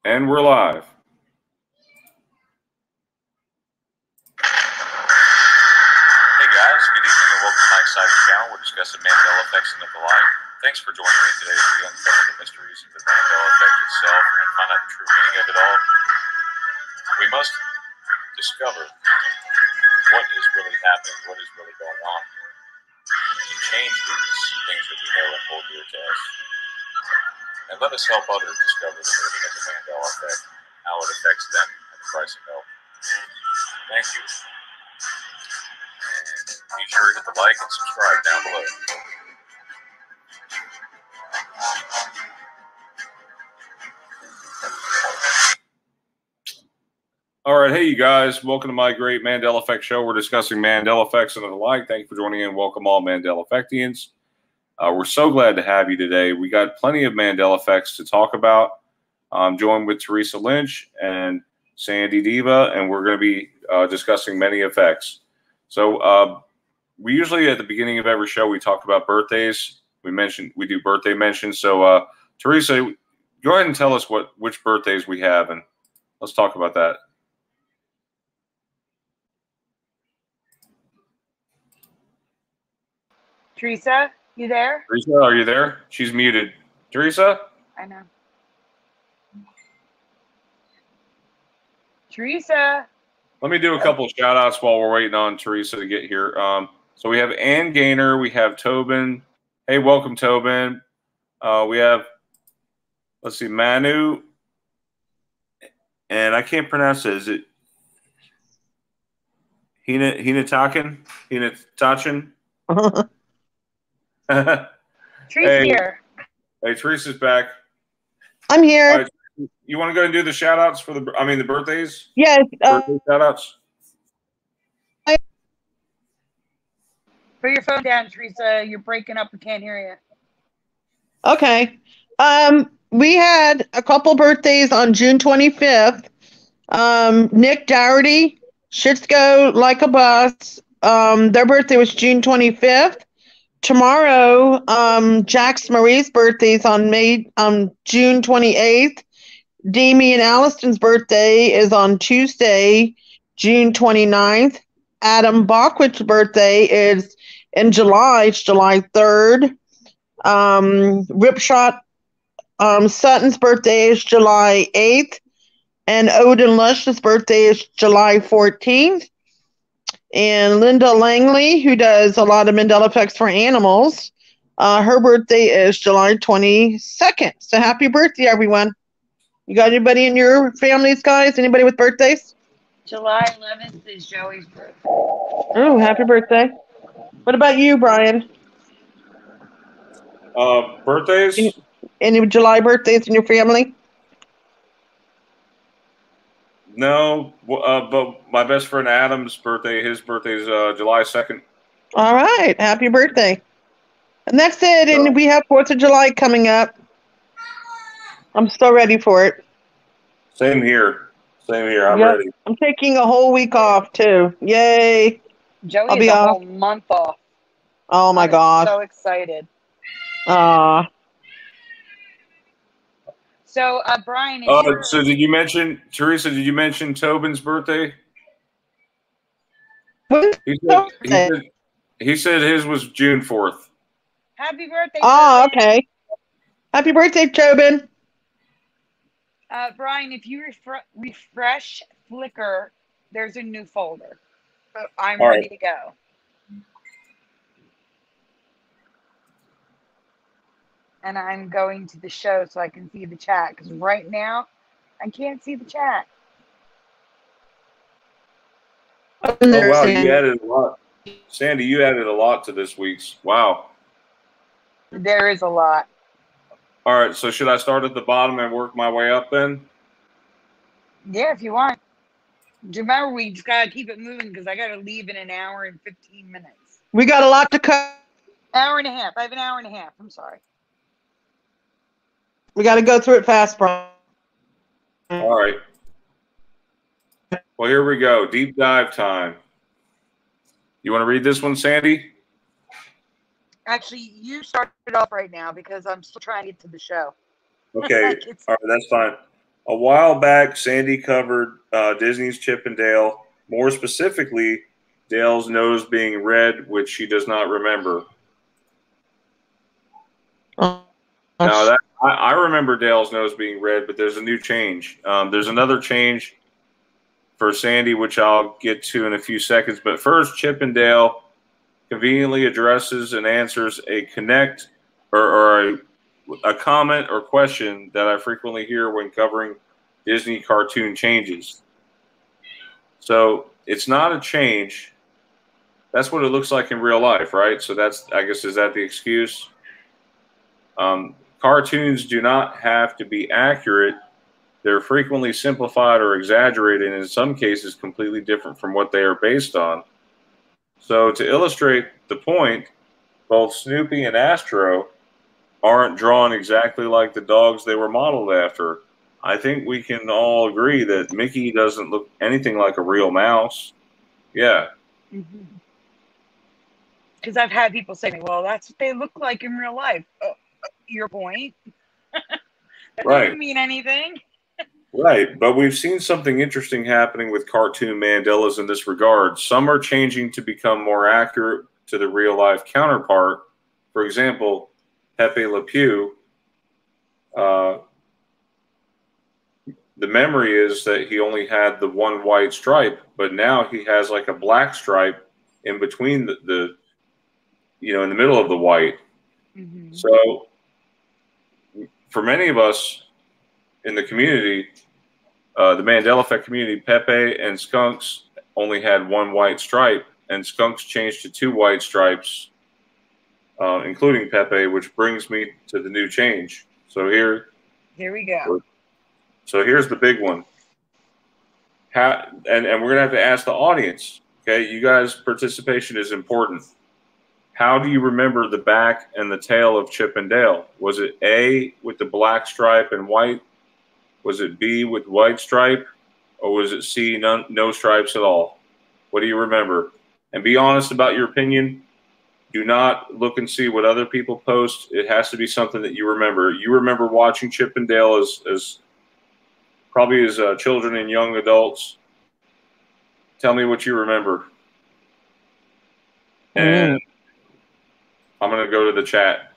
And we're live. Hey guys, good evening and welcome to my exciting channel. We're discussing Mandela effects and the like. Thanks for joining me today as we uncover the mysteries of the Mandela effect itself and find out the true meaning of it all. We must discover what is really happening, what is really going on to change these things that we know and hold dear to us. And let us help others discover the meaning of the Mandela effect, how it affects them, and the price of help. Thank you. And be sure to hit the like and subscribe down below. All right, hey you guys, welcome to my great Mandela Effect show. We're discussing Mandela effects and the like. Thank you for joining in. Welcome all Mandela Effectians. We're so glad to have you today. We got plenty of Mandela effects to talk about. I'm joined with Teresa Lynch and Sandy Diva, and we're going to be discussing many effects. So we usually at the beginning of every show we talk about birthdays. We do birthday mentions. So Teresa, go ahead and tell us which birthdays we have, and let's talk about that. Teresa, you there? Teresa, are you there? She's muted. Teresa? I know. Teresa. Let me do a couple of shout outs while we're waiting on Teresa to get here. So we have Ann Gaynor, we have Tobin. Hey, welcome, Tobin. We have, let's see, Manu. And I can't pronounce it. Is it Hinatakin? Teresa's here. Hey, Teresa's back. I'm here. All right, you want to go and do the shout outs for the birthdays? Yes. Birthday shout outs? Put your phone down, Teresa. You're breaking up. We can't hear you. Okay. We had a couple birthdays on June 25th. Nick Dougherty, Shitsko Like a Bus. Their birthday was June 25th. Tomorrow, Jax Marie's birthday is on June 28th. Damien Alliston's birthday is on Tuesday, June 29th. Adam Bachwich's birthday is in July. It's July 3rd. Ripshot Sutton's birthday is July 8th. And Odin Lush's birthday is July 14th. And Linda Langley, who does a lot of Mandela effects for animals, her birthday is July 22nd. So happy birthday, everyone. You got anybody in your families, guys? Anybody with birthdays? July 11th is Joey's birthday. Oh, happy birthday. What about you, Brian? Birthdays? Any July birthdays in your family? No, but my best friend Adam's birthday, his birthday is July 2nd. All right. Happy birthday. And that's it. And we have 4th of July coming up. I'm so ready for it. Same here. I'm ready. I'm taking a whole week off, too. Yay. Joey is a whole month off. Oh, my gosh. So excited. Aw. So, Brian, so did you mention, Teresa, did you mention Tobin's birthday? He said his was June 4th. Happy birthday, Oh, okay. Happy birthday, Tobin. Brian, if you refresh Flickr, there's a new folder. I'm ready to go. And I'm going to the show so I can see the chat, because right now I can't see the chat. Oh, wow, you added a lot. Sandy, you added a lot to this week's. Wow. There is a lot. All right, so should I start at the bottom and work my way up then? Yeah, if you want. Remember, we just got to keep it moving because I got to leave in an hour and 15 minutes. We got a lot to cover. Hour and a half. I have an hour and a half. I'm sorry. We got to go through it fast, Brian. All right. Well, here we go. Deep dive time. You want to read this one, Sandy? Actually, you start it off right now because I'm still trying to get to the show. Okay. All right, that's fine. A while back, Sandy covered Disney's Chip and Dale, more specifically, Dale's nose being red, which she does not remember. Now, I remember Dale's nose being red, but there's a new change. There's another change for Sandy, which I'll get to in a few seconds. But first, Chip and Dale conveniently addresses and answers a connect or a comment or question that I frequently hear when covering Disney cartoon changes. So it's not a change. That's what it looks like in real life, right? So that's, I guess, is that the excuse? Cartoons do not have to be accurate. They're frequently simplified or exaggerated, and in some cases completely different from what they are based on. So to illustrate the point, both Snoopy and Astro aren't drawn exactly like the dogs they were modeled after. I think we can all agree that Mickey doesn't look anything like a real mouse. Yeah. Because I've had people say to me, well, that's what they look like in real life. Your point. That doesn't mean anything. Right, but we've seen something interesting happening with cartoon Mandelas in this regard. Some are changing to become more accurate to the real-life counterpart. For example, Pepe Le Pew, the memory is that he only had the one white stripe, but now he has like a black stripe in between the in the middle of the white. So for many of us in the community, the Mandela Effect community, Pepe and Skunks only had one white stripe, and Skunks changed to two white stripes, including Pepe, which brings me to the new change. So here we go. So here's the big one. And we're going to have to ask the audience, okay? You guys' participation is important. How do you remember the back and the tail of Chip and Dale? Was it A, with the black stripe and white? Was it B, with white stripe? Or was it C, no stripes at all? What do you remember? And be honest about your opinion. Do not look and see what other people post. It has to be something that you remember. You remember watching Chip and Dale as probably as children and young adults. Tell me what you remember. And I'm going to go to the chat.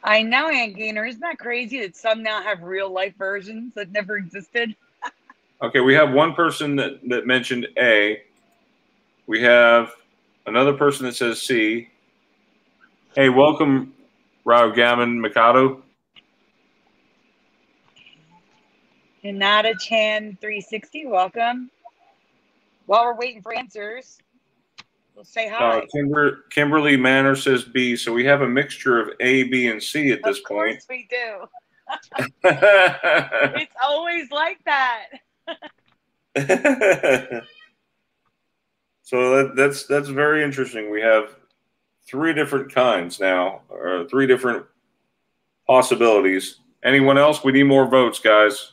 I know, Aunt Gainer. Isn't that crazy that some now have real life versions that never existed? Okay, we have one person that mentioned A. We have another person that says C. Hey, welcome, Rao Gammon Mikado. Hinata Chan 360, welcome. While we're waiting for answers, we'll say hi. Kimberly Manor says B. So we have a mixture of A, B, and C at this point. Of course we do. It's always like that. So that's very interesting. We have three different kinds now, or three different possibilities. Anyone else? We need more votes, guys.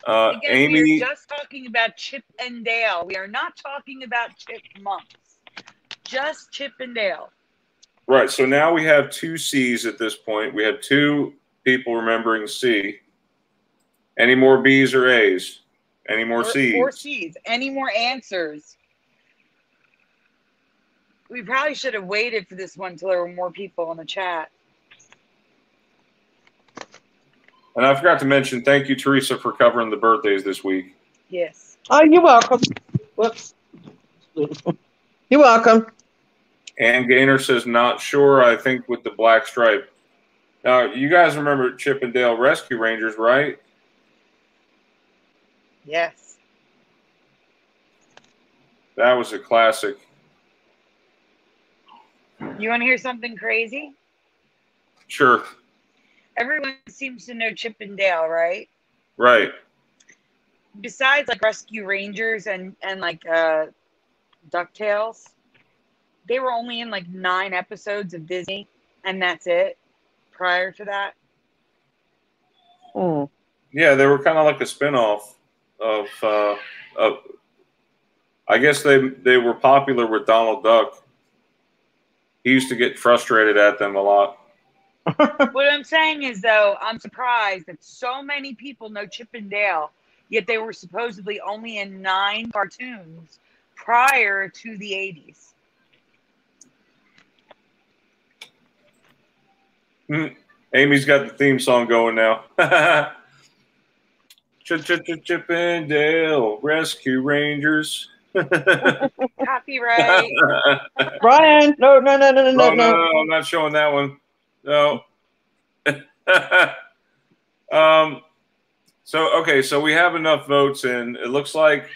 Again, Amy, we are just talking about Chip and Dale. We are not talking about chipmunks. Just Chip and Dale. Right. So now we have two C's at this point. We have two people remembering C. Any more B's or A's? Any more C's? Or C's. Any more answers? We probably should have waited for this one until there were more people in the chat. And I forgot to mention, thank you, Teresa, for covering the birthdays this week. Yes. Oh, you're welcome. Whoops. You're welcome. Ann Gaynor says, not sure, I think with the black stripe. Now, you guys remember Chip and Dale Rescue Rangers, right? Yes. That was a classic. You want to hear something crazy? Sure. Everyone seems to know Chip and Dale, right? Right. Besides like Rescue Rangers and like DuckTales, they were only in like 9 episodes of Disney, and that's it. Prior to that. Oh. Yeah, they were kind of like a spinoff of I guess they were popular with Donald Duck. He used to get frustrated at them a lot. What I'm saying is, though, I'm surprised that so many people know Chip and Dale, yet they were supposedly only in 9 cartoons prior to the 80s. Amy's got the theme song going now. Chip and Dale Rescue Rangers. Copyright. Brian, no. No, I'm not showing that one. No. So we have enough votes in. It looks like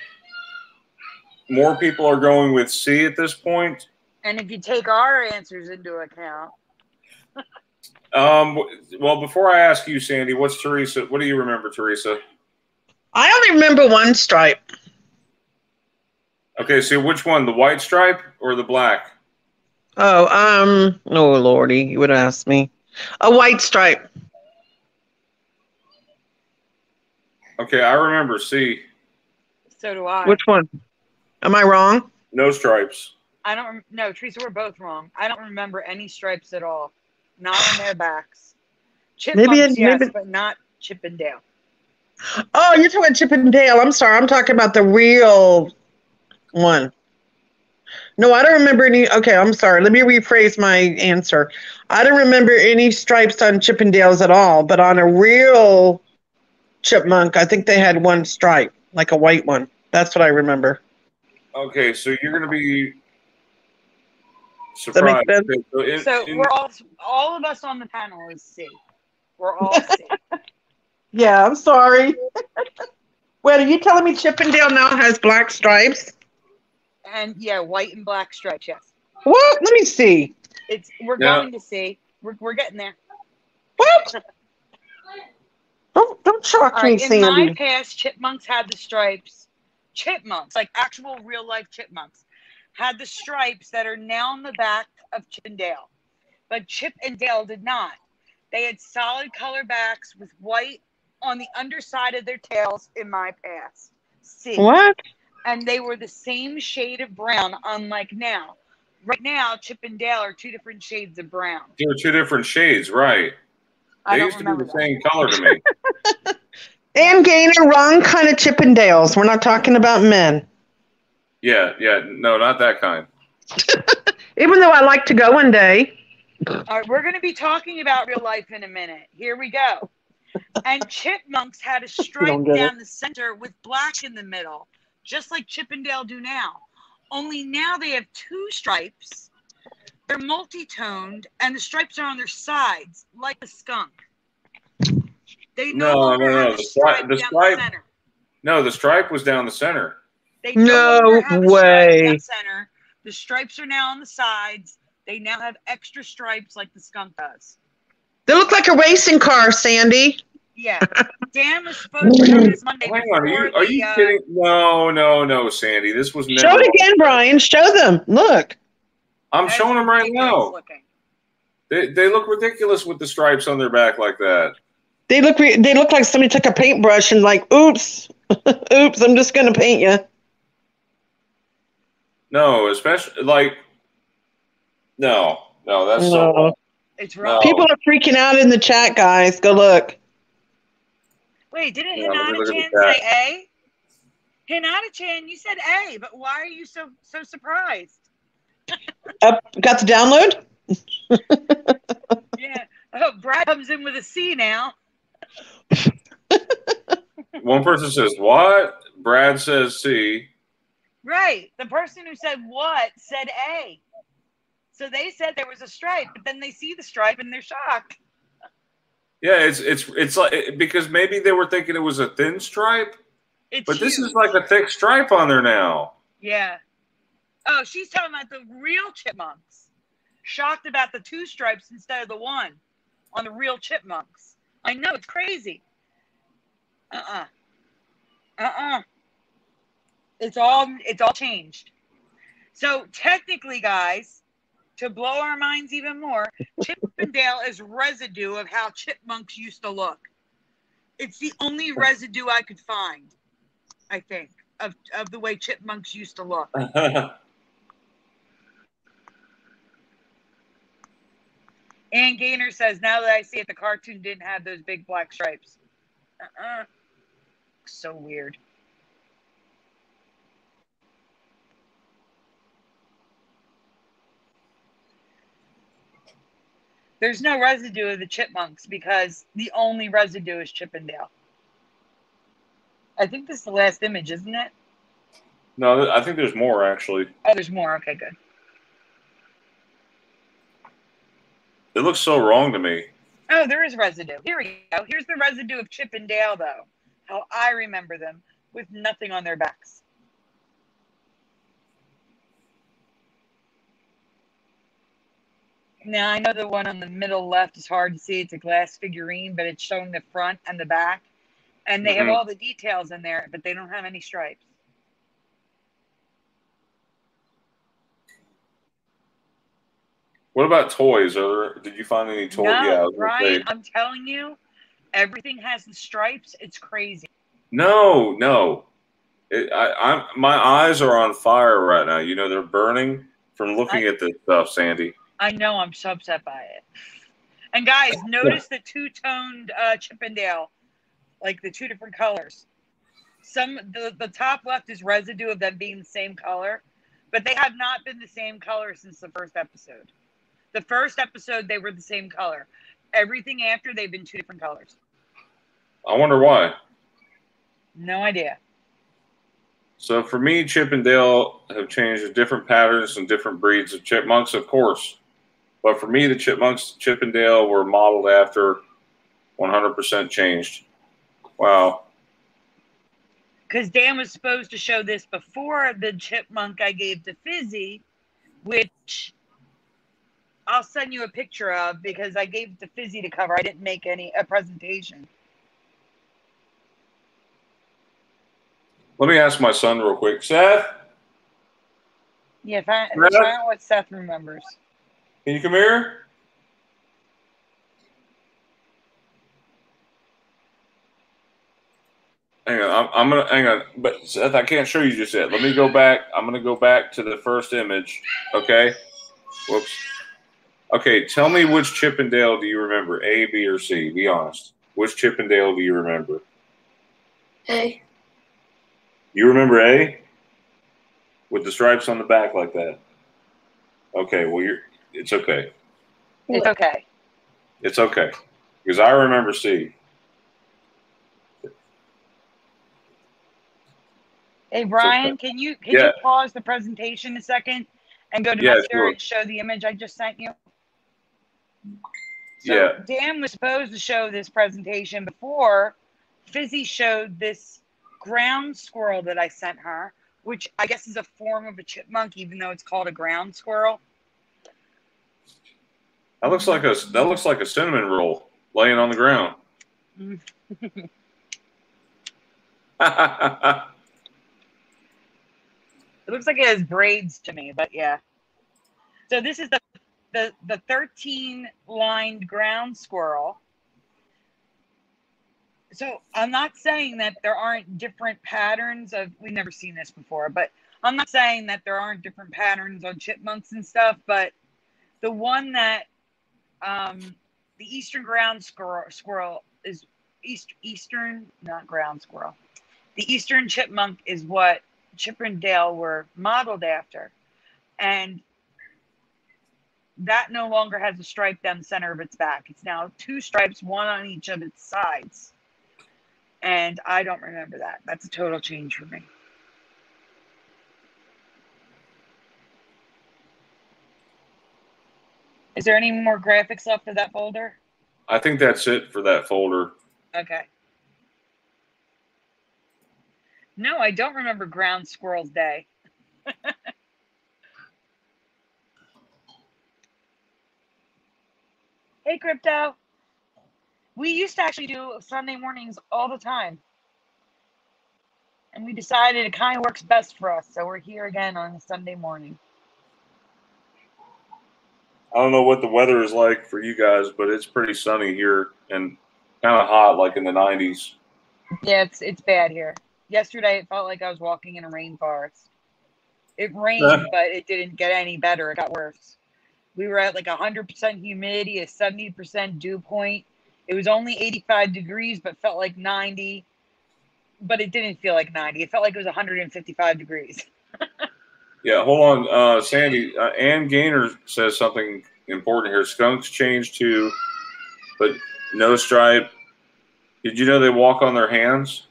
more people are going with C at this point. And if you take our answers into account. Well, before I ask you, Sandy, what's Teresa? What do you remember, Teresa? I only remember one stripe. Okay, so which one, the white stripe or the black? Oh, Lordy, you would ask me. A white stripe. Okay, I remember C. So do I. Which one? Am I wrong? No stripes. No, Teresa, we're both wrong. I don't remember any stripes at all. Not on their backs. Chipmunks, yes, but not Chip and Dale. Oh, you're talking Chip and Dale. I'm sorry. I'm talking about the real one. No, I don't remember any. Okay, I'm sorry. Let me rephrase my answer. I don't remember any stripes on Chip and Dale's at all, but on a real chipmunk, I think they had one stripe, like a white one. That's what I remember. Okay, so you're going to be surprised. So we're all of us on the panel is C. We're all C. Yeah, I'm sorry. Wait, are you telling me Chip and Dale now has black stripes? And yeah, white and black stripes, yes. What? Let me see. We're going to see. We're getting there. What? Don't shock me, Sandy. In my past, chipmunks had the stripes. Chipmunks, like actual real life chipmunks, had the stripes that are now on the back of Chip and Dale. But Chip and Dale did not. They had solid color backs with white on the underside of their tails in my past. See? What? And they were the same shade of brown, unlike now. Right now, Chip and Dale are 2 different shades of brown. They're 2 different shades, right? They used to be the same color to me. And Gainer, wrong kind of Chip and Dales. We're not talking about men. Yeah, no, not that kind. Even though I like to go one day. All right, we're going to be talking about real life in a minute. Here we go. And chipmunks had a stripe down the center with black in the middle, just like Chip and Dale do now. Only now they have 2 stripes. They're multi-toned, and the stripes are on their sides, like a skunk. They no have the stripe down the center. No, the stripe was down the center. They no longer have a stripe down the center. The stripes are now on the sides. They now have extra stripes like the skunk does. They look like a racing car, Sandy. Yeah. Dan was supposed to come this Monday. Hang on, are you kidding? No, Sandy. This was never. Show it again, Brian. Show them. Look. I'm showing them right now. They look ridiculous with the stripes on their back like that. They look like somebody took a paintbrush and like, oops, oops, I'm just gonna paint you. No, especially like, no, that's no. so. It's wrong. People are freaking out in the chat, guys. Go look. Wait, didn't Hinata-chan say A? Hinata-chan, you said A, but why are you so surprised? Got the download? Yeah. Oh, Brad comes in with a C now. One person says what? Brad says C. Right. The person who said what said A. So they said there was a stripe, but then they see the stripe and they're shocked. Yeah, it's like because maybe they were thinking it was a thin stripe, but this is like a thick stripe on there now. Yeah. Oh, she's talking about the real chipmunks. Shocked about the 2 stripes instead of the 1 on the real chipmunks. I know, it's crazy. It's all changed. So technically, guys, to blow our minds even more, Chip and Dale is residue of how chipmunks used to look. It's the only residue I could find, I think, of the way chipmunks used to look. Ann Gaynor says, now that I see it, the cartoon didn't have those big black stripes. So weird. There's no residue of the chipmunks because the only residue is Chip and Dale. I think this is the last image, isn't it? No, I think there's more, actually. Oh, there's more. Okay, good. It looks so wrong to me. Oh, there is residue. Here we go. Here's the residue of Chip and Dale, though. How I remember them, with nothing on their backs. Now, I know the one on the middle left is hard to see. It's a glass figurine, but it's showing the front and the back. And they have all the details in there, but they don't have any stripes. What about toys? Did you find any toys? No, Yeah, Brian, I'm telling you, everything has the stripes. It's crazy. No. My eyes are on fire right now. You know, they're burning from looking at this stuff, Sandy. I know. I'm so upset by it. And guys, notice the two-toned Chip and Dale, like the two different colors. The top left is residue of them being the same color, but they have not been the same color since the first episode. The first episode, they were the same color. Everything after, they've been two different colors. I wonder why. No idea. So for me, Chip and Dale have changed to different patterns and different breeds of chipmunks, of course. But for me, the chipmunks, Chip and Dale, were modeled after 100% changed. Wow. Because Dan was supposed to show this before the chipmunk I gave to Fizzy, which I'll send you a picture of because I gave it to Fizzy to cover. I didn't make a presentation. Let me ask my son real quick. Seth? Yeah, find out what Seth remembers. Can you come here? Hang on, hang on. But Seth, I can't show you just yet. Let me go back. I'm gonna go back to the first image. Okay. Whoops. Okay, tell me which Chip and Dale do you remember? A, B, or C? Be honest. Which Chip and Dale do you remember? A. You remember A? With the stripes on the back like that. Okay, well it's okay. It's okay. It's okay. Because I remember C. Hey Brian, can you pause the presentation a second and go to Messenger and show the image I just sent you? So Dan was supposed to show this presentation before Fizzy showed this ground squirrel that I sent her, which I guess is a form of a chipmunk, even though it's called a ground squirrel. That looks like a cinnamon roll laying on the ground. It looks like it has braids to me, but yeah. So this is the 13-lined ground squirrel. So I'm not saying that there aren't different patterns of, we've never seen this before, but I'm not saying that there aren't different patterns on chipmunks and stuff, but the one that, the eastern ground squirrel is eastern, not ground squirrel. The eastern chipmunk is what Chip and Dale were modeled after. And that no longer has a stripe down the center of its back. It's now two stripes, one on each of its sides. And I don't remember that. That's a total change for me. Is there any more graphics left of that folder? I think that's it for that folder. Okay. No, I don't remember Ground Squirrel's Day. Hey, Crypto. We used to actually do Sunday mornings all the time. And we decided it kind of works best for us. So we're here again on a Sunday morning. I don't know what the weather is like for you guys, but it's pretty sunny here and kind of hot, like in the 90s. Yeah, it's bad here. Yesterday, it felt like I was walking in a rainforest. It rained, but it didn't get any better. It got worse. We were at like 100% humidity, a 70% dew point. It was only 85 degrees, but felt like 90. But it didn't feel like 90. It felt like it was 155 degrees. Yeah, hold on, Sandy. Ann Gaynor says something important here. Skunks change too, but no stripe. Did you know they walk on their hands?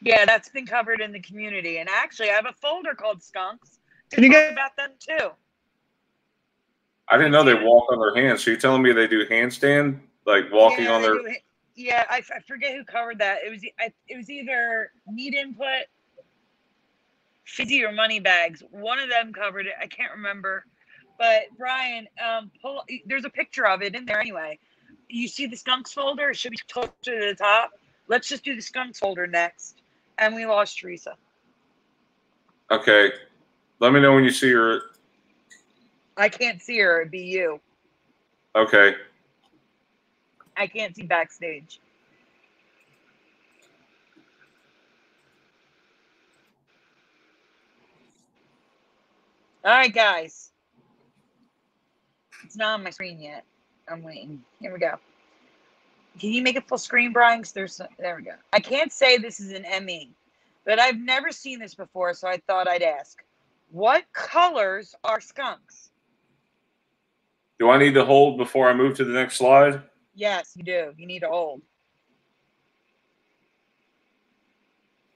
Yeah, that's been covered in the community. And actually, I have a folder called Skunks to Can you talk get- about them too. I didn't know they walk on their hands. So you're telling me they do handstand, like walking on their? Yeah, I forget who covered that. It was either Meat Input, Fizzy, or Moneybags. One of them covered it. I can't remember. But Brian, there's a picture of it in there anyway. You see the Skunks folder? It should be closer to the top. Let's just do the Skunks folder next. And we lost Teresa. Okay, let me know when you see her. I can't see her. It'd be you. Okay. I can't see backstage. All right, guys. It's not on my screen yet. I'm waiting. Here we go. Can you make it full screen, Brian? There we go. I can't say this is an ME, but I've never seen this before, so I thought I'd ask. What colors are skunks? Do I need to hold before I move to the next slide? Yes, you do. You need to hold.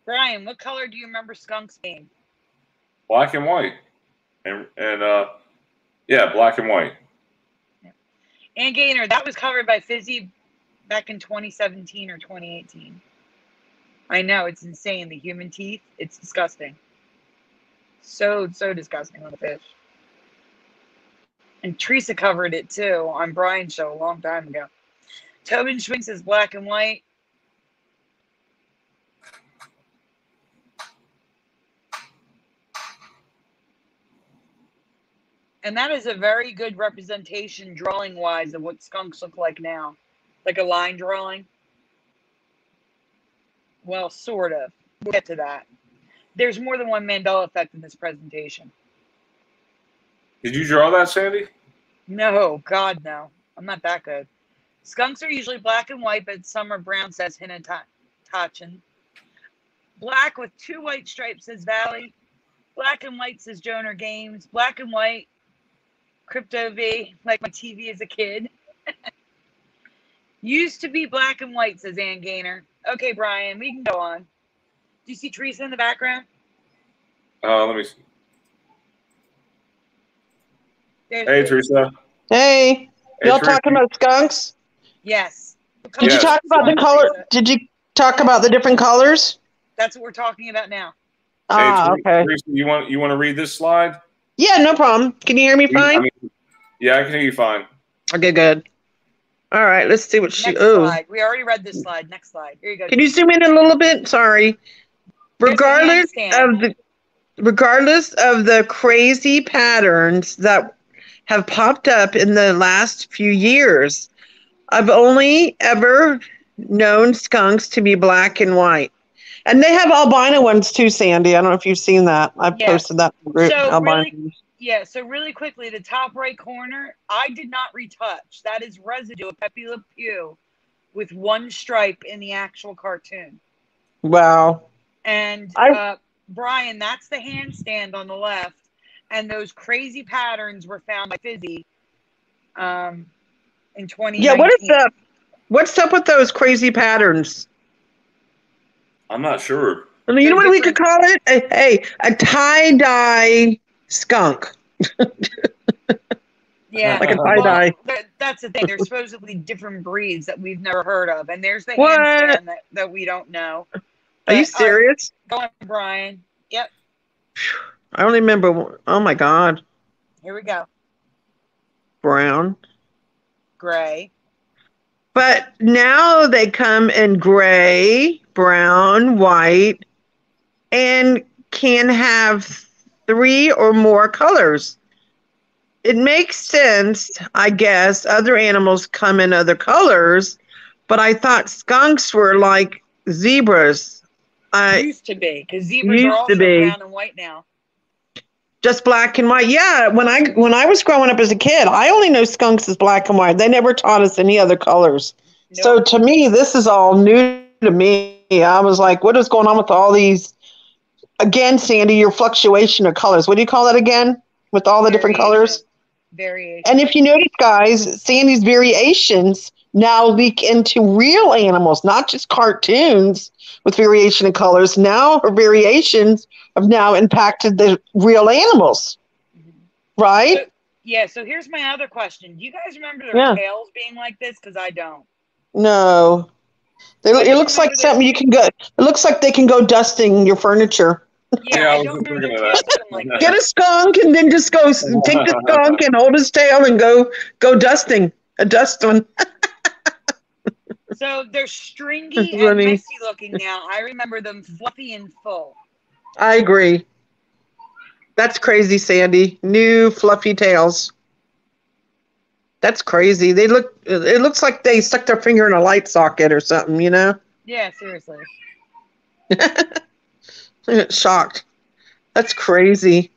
Brian, what color do you remember skunks being? Black and white, and yeah, black and white. And Gaynor, that was covered by Fizzy back in 2017 or 2018. I know, it's insane. The human teeth, it's disgusting. So disgusting on the fish. And Teresa covered it too on Brian's show a long time ago. Tobin Schwing says black and white. And that is a very good representation, drawing-wise, of what skunks look like now. Like a line drawing. Well, sort of. We'll get to that. There's more than one Mandela effect in this presentation. Did you draw that, Sandy? No, God, no. I'm not that good. Skunks are usually black and white, but some are brown, says Hinatachin. Black with 2 white stripes, says Valley. Black and white, says Joner Games. Black and white, Crypto V, like my TV as a kid. Used to be black and white, says Ann Gaynor. Okay, Brian, we can go on. Do you see Teresa in the background? Let me see. There's Teresa. Hey, y'all Teresa. talking about skunks? Yes. Did you talk about the color? Did you talk about the different colors? That's what we're talking about now. Okay. Teresa, you want to read this slide? Yeah, no problem. Can you hear me fine? Yeah, I can hear you fine. Okay, good. All right, let's see what Next slide. We already read this slide. Next slide. Here you go. Can you zoom in a little bit? Sorry. Regardless of the crazy patterns that have popped up in the last few years, I've only ever known skunks to be black and white. And they have albino ones too, Sandy. I don't know if you've seen that. I've posted that in the group. So really quickly, the top right corner, I did not retouch. That is residue of Pepe Le Pew with 1 stripe in the actual cartoon. Wow. And Brian, that's the handstand on the left. And those crazy patterns were found by Fizzy in 2019. Yeah, what's up with those crazy patterns? I'm not sure. I mean, you know what we could call it? A tie-dye skunk. Yeah. Like a tie-dye. That's the thing. There's supposedly different breeds that we've never heard of. And there's the handstand that we don't know. Are you serious? Go on, Brian. Yep. I only remember. Oh, my God. Here we go. Brown. Gray. But now they come in gray, brown, white, and can have 3 or more colors. It makes sense, I guess. Other animals come in other colors, but I thought skunks were like zebras. Used to be, because zebras are also brown and white now. Just black and white. Yeah, when I was growing up as a kid, I only know skunks as black and white. They never taught us any other colors. So Nope. to me, this is all new to me. I was like, what is going on with all these? Again, Sandy, your fluctuation of colors. What do you call that again? With all the different colors? Variation. And if you notice, guys, Sandy's variations now leak into real animals, not just cartoons with variation in colors. Now her variations have now impacted the real animals, right? So, yeah, so here's my other question. Do you guys remember their Yeah. tails being like this? Because I don't. No. It looks like something you can go. It looks like they can go dusting your furniture. Yeah, I I was don't just remember thinking their of tails that. being like Get this. a skunk and then just go take the skunk and hold his tail and go dust one. So they're stringy That's and funny. messy looking now. I remember them fluffy and full. I agree. That's crazy, Sandy. New fluffy tails. That's crazy. They look. It looks like they stuck their finger in a light socket or something. You know. Yeah, seriously. Shocked. That's crazy.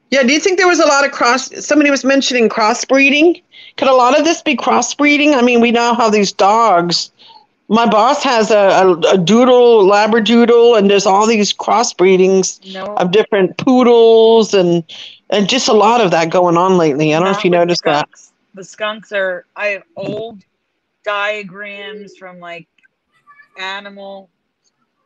Yeah. Do you think there was a lot of cross? Somebody was mentioning crossbreeding. Could a lot of this be crossbreeding? I mean, we now have these dogs. My boss has a doodle, labradoodle, and there's all these crossbreedings No, of different poodles and just a lot of that going on lately. I don't know if not you with noticed that. skunks. The skunks are. I have old diagrams from like animal,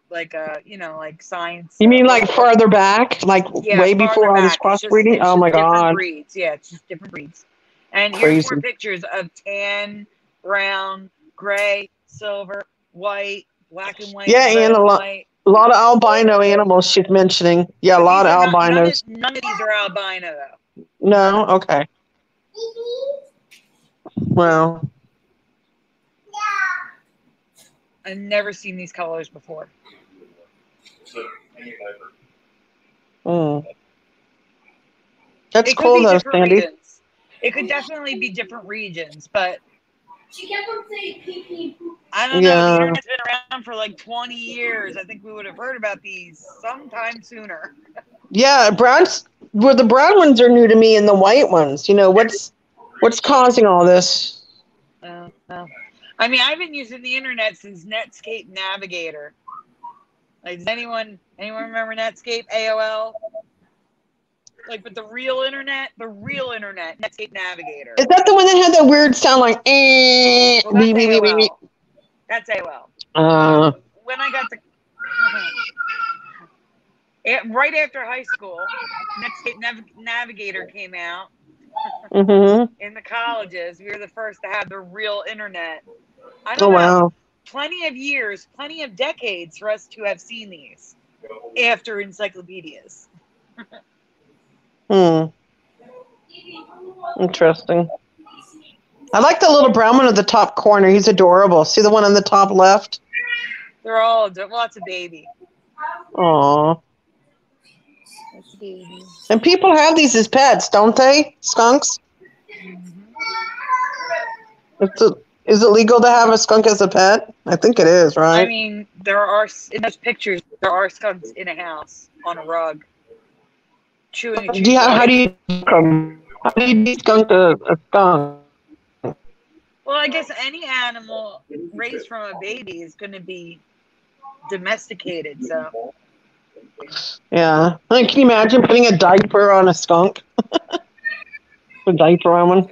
like like science. You mean like farther back, like Yeah, way farther before all this back. It's crossbreeding? Oh my different God, breeds. Yeah, it's just different breeds. And here's more crazy. pictures of tan, brown, gray, silver, white, black and white, Yeah, red and and white. a lot of albino animals she's mentioning. Yeah, a But lot these of are not albinos. none of these are albino though. No, okay. Well, I've never seen these colors before. That's It could cool be though, different Sandy. regions. It could definitely be different regions, but She kept on saying pee pee poop. I don't know. The Yeah, internet's been around for like 20 years. I think we would have heard about these sometime sooner. yeah. Browns. Well, the brown ones are new to me, and the white ones. You know what's causing all this? No. I mean, I've been using the internet since Netscape Navigator. Like, does anyone remember Netscape AOL? Like, but the real internet, Netscape Navigator. Is that the one that had that weird sound like Well, that's beep beep beep beep? AOL. That's AOL. When I got the right after high school, Netscape Navigator came out. Mm-hmm. In the colleges, we were the first to have the real internet. I Oh don't know. wow. Plenty of years, plenty of decades for us to have seen these after encyclopedias. Interesting. I like the little brown one at the top corner. He's adorable. See the one on the top left? They're all lots of baby. Aww. That's a baby. And people have these as pets, don't they? Skunks? Is it legal to have a skunk as a pet? I think it is, right? I mean, there are in those pictures. There are skunks in a house on a rug, chewing a chew toy. How do you skunk a skunk? Well, I guess any animal raised from a baby is going to be domesticated. So. Yeah. I mean, can you imagine putting a diaper on a skunk? A diaper on one?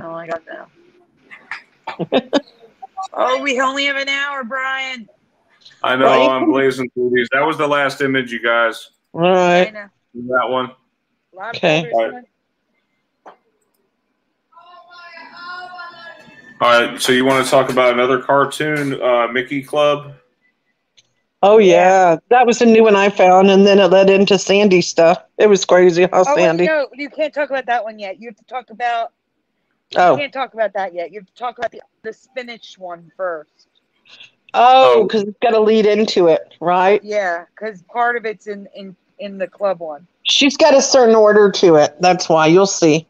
Oh my God, no. Oh, we only have an hour, Brian. I know. Right. I'm blazing through these. That was the last image, you guys. All right. I know. That one. Okay. All right. So you want to talk about another cartoon, Mickey Club? Oh yeah, that was a new one I found, and then it led into Sandy stuff. It was crazy how Sandy. Wait, no, you can't talk about that one yet. You have to talk about. Oh. You can't talk about that yet. You have to talk about the spinach one first. Oh, because it's got to lead into it, right? Yeah, because part of it's in the club one. She's got a certain order to it. That's why you'll see.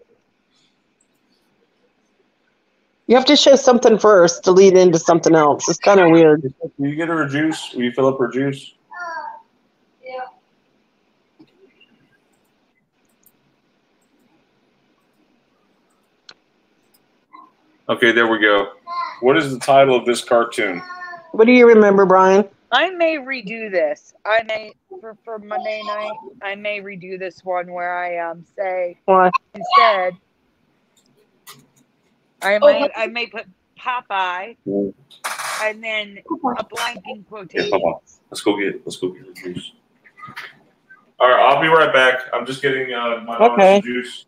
You have to show something first to lead into something else. It's kind of weird. Will you get her a juice? Will you fill up her juice? Okay, there we go. What is the title of this cartoon? What do you remember, Brian? I may redo this. I may for Monday night. I may redo this one where I say What? instead. I may put Popeye and then a blanking quotation. Yeah, let's go get the juice. All right, I'll be right back. I'm just getting my daughter some juice.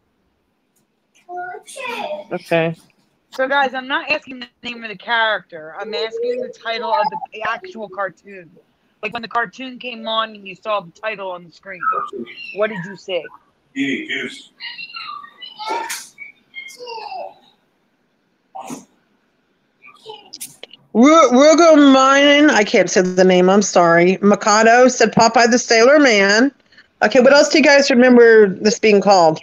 Okay. So, guys, I'm not asking the name of the character. I'm asking the title of the actual cartoon. Like when the cartoon came on and you saw the title on the screen. What did you say? Eating juice. We'll go mine. I can't say the name. I'm sorry. Mikado said Popeye the Sailor Man. Okay, what else do you guys remember this being called?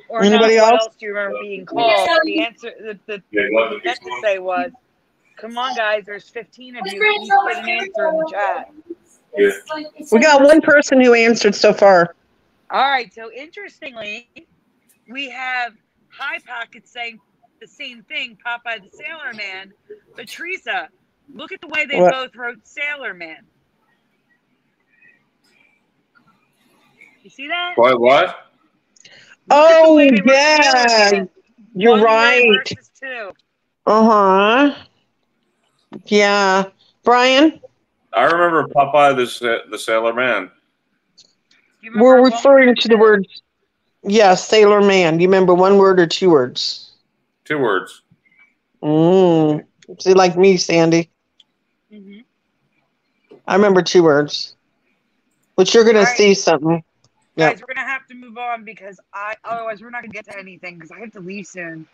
Or Anybody not, else? what else do you remember being called? The answer, the next to say was, come on, guys, there's 15 of you. Please put an answer in the chat. Yeah. We got one person who answered so far. All right, so interestingly, we have High Pocket saying the same thing, Popeye the Sailor Man. But Teresa, look at the way they both wrote Sailor Man. You see that? What? Oh, yeah. You're right. Versus 2. Uh-huh. Yeah. Brian? I remember Popeye the Sailor Man. We're referring to the word, Sailor Man. Do you remember one word or 2 words? 2 words. See, like me, Sandy. Mm-hmm. I remember 2 words. But you're going to see something. Guys, we're going to have to move on because otherwise we're not going to get to anything because I have to leave soon.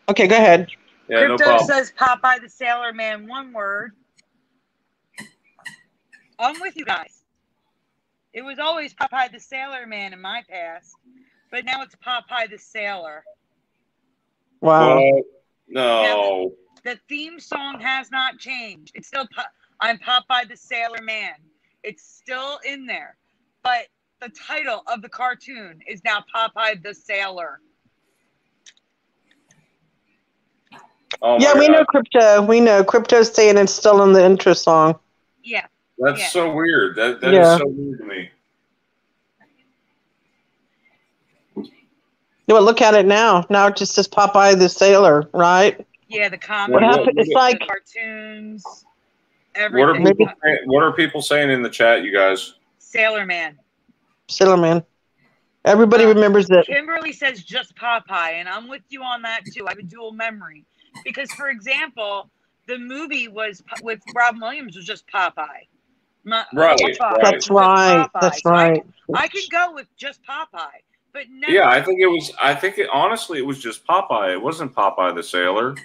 Okay, go ahead. Yeah, Crypto no problem. says Popeye the Sailor Man, 1 word. I'm with you guys. It was always Popeye the Sailor Man in my past, but now it's Popeye the Sailor. Wow. No. The theme song has not changed. It's still I'm Popeye the Sailor Man. It's still in there. But the title of the cartoon is now Popeye the Sailor. Oh yeah, we know Crypto. We know Crypto's saying it's still in the intro song. Yeah. That's so weird. That is so weird to me. No, look at it now. Now it just says Popeye the Sailor, right? Yeah, the comics. What happened? It's like the cartoons. Everything. What are people saying in the chat, you guys? Sailor Man. Sailor Man. Everybody remembers that. Kimberly says just Popeye, and I'm with you on that too. I have a dual memory. Because, for example, the movie was with Robin Williams was just Popeye. Right. That's right. That's right. I can go with just Popeye, but never. Yeah, I think honestly, it was just Popeye. It wasn't Popeye the Sailor.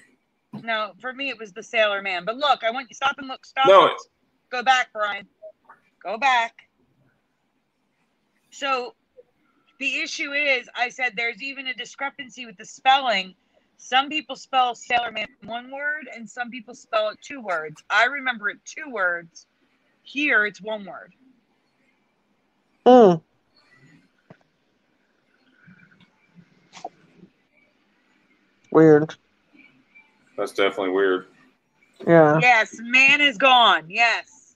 No, for me, it was the Sailor Man. But look, I want you stop and look. Stop. No. Go back, Brian. Go back. So the issue is, I said there's even a discrepancy with the spelling. Some people spell Sailor Man 1 word, and some people spell it 2 words. I remember it 2 words. Here, it's 1 word. Weird. That's definitely weird. Yeah. Yes, man is gone. Yes.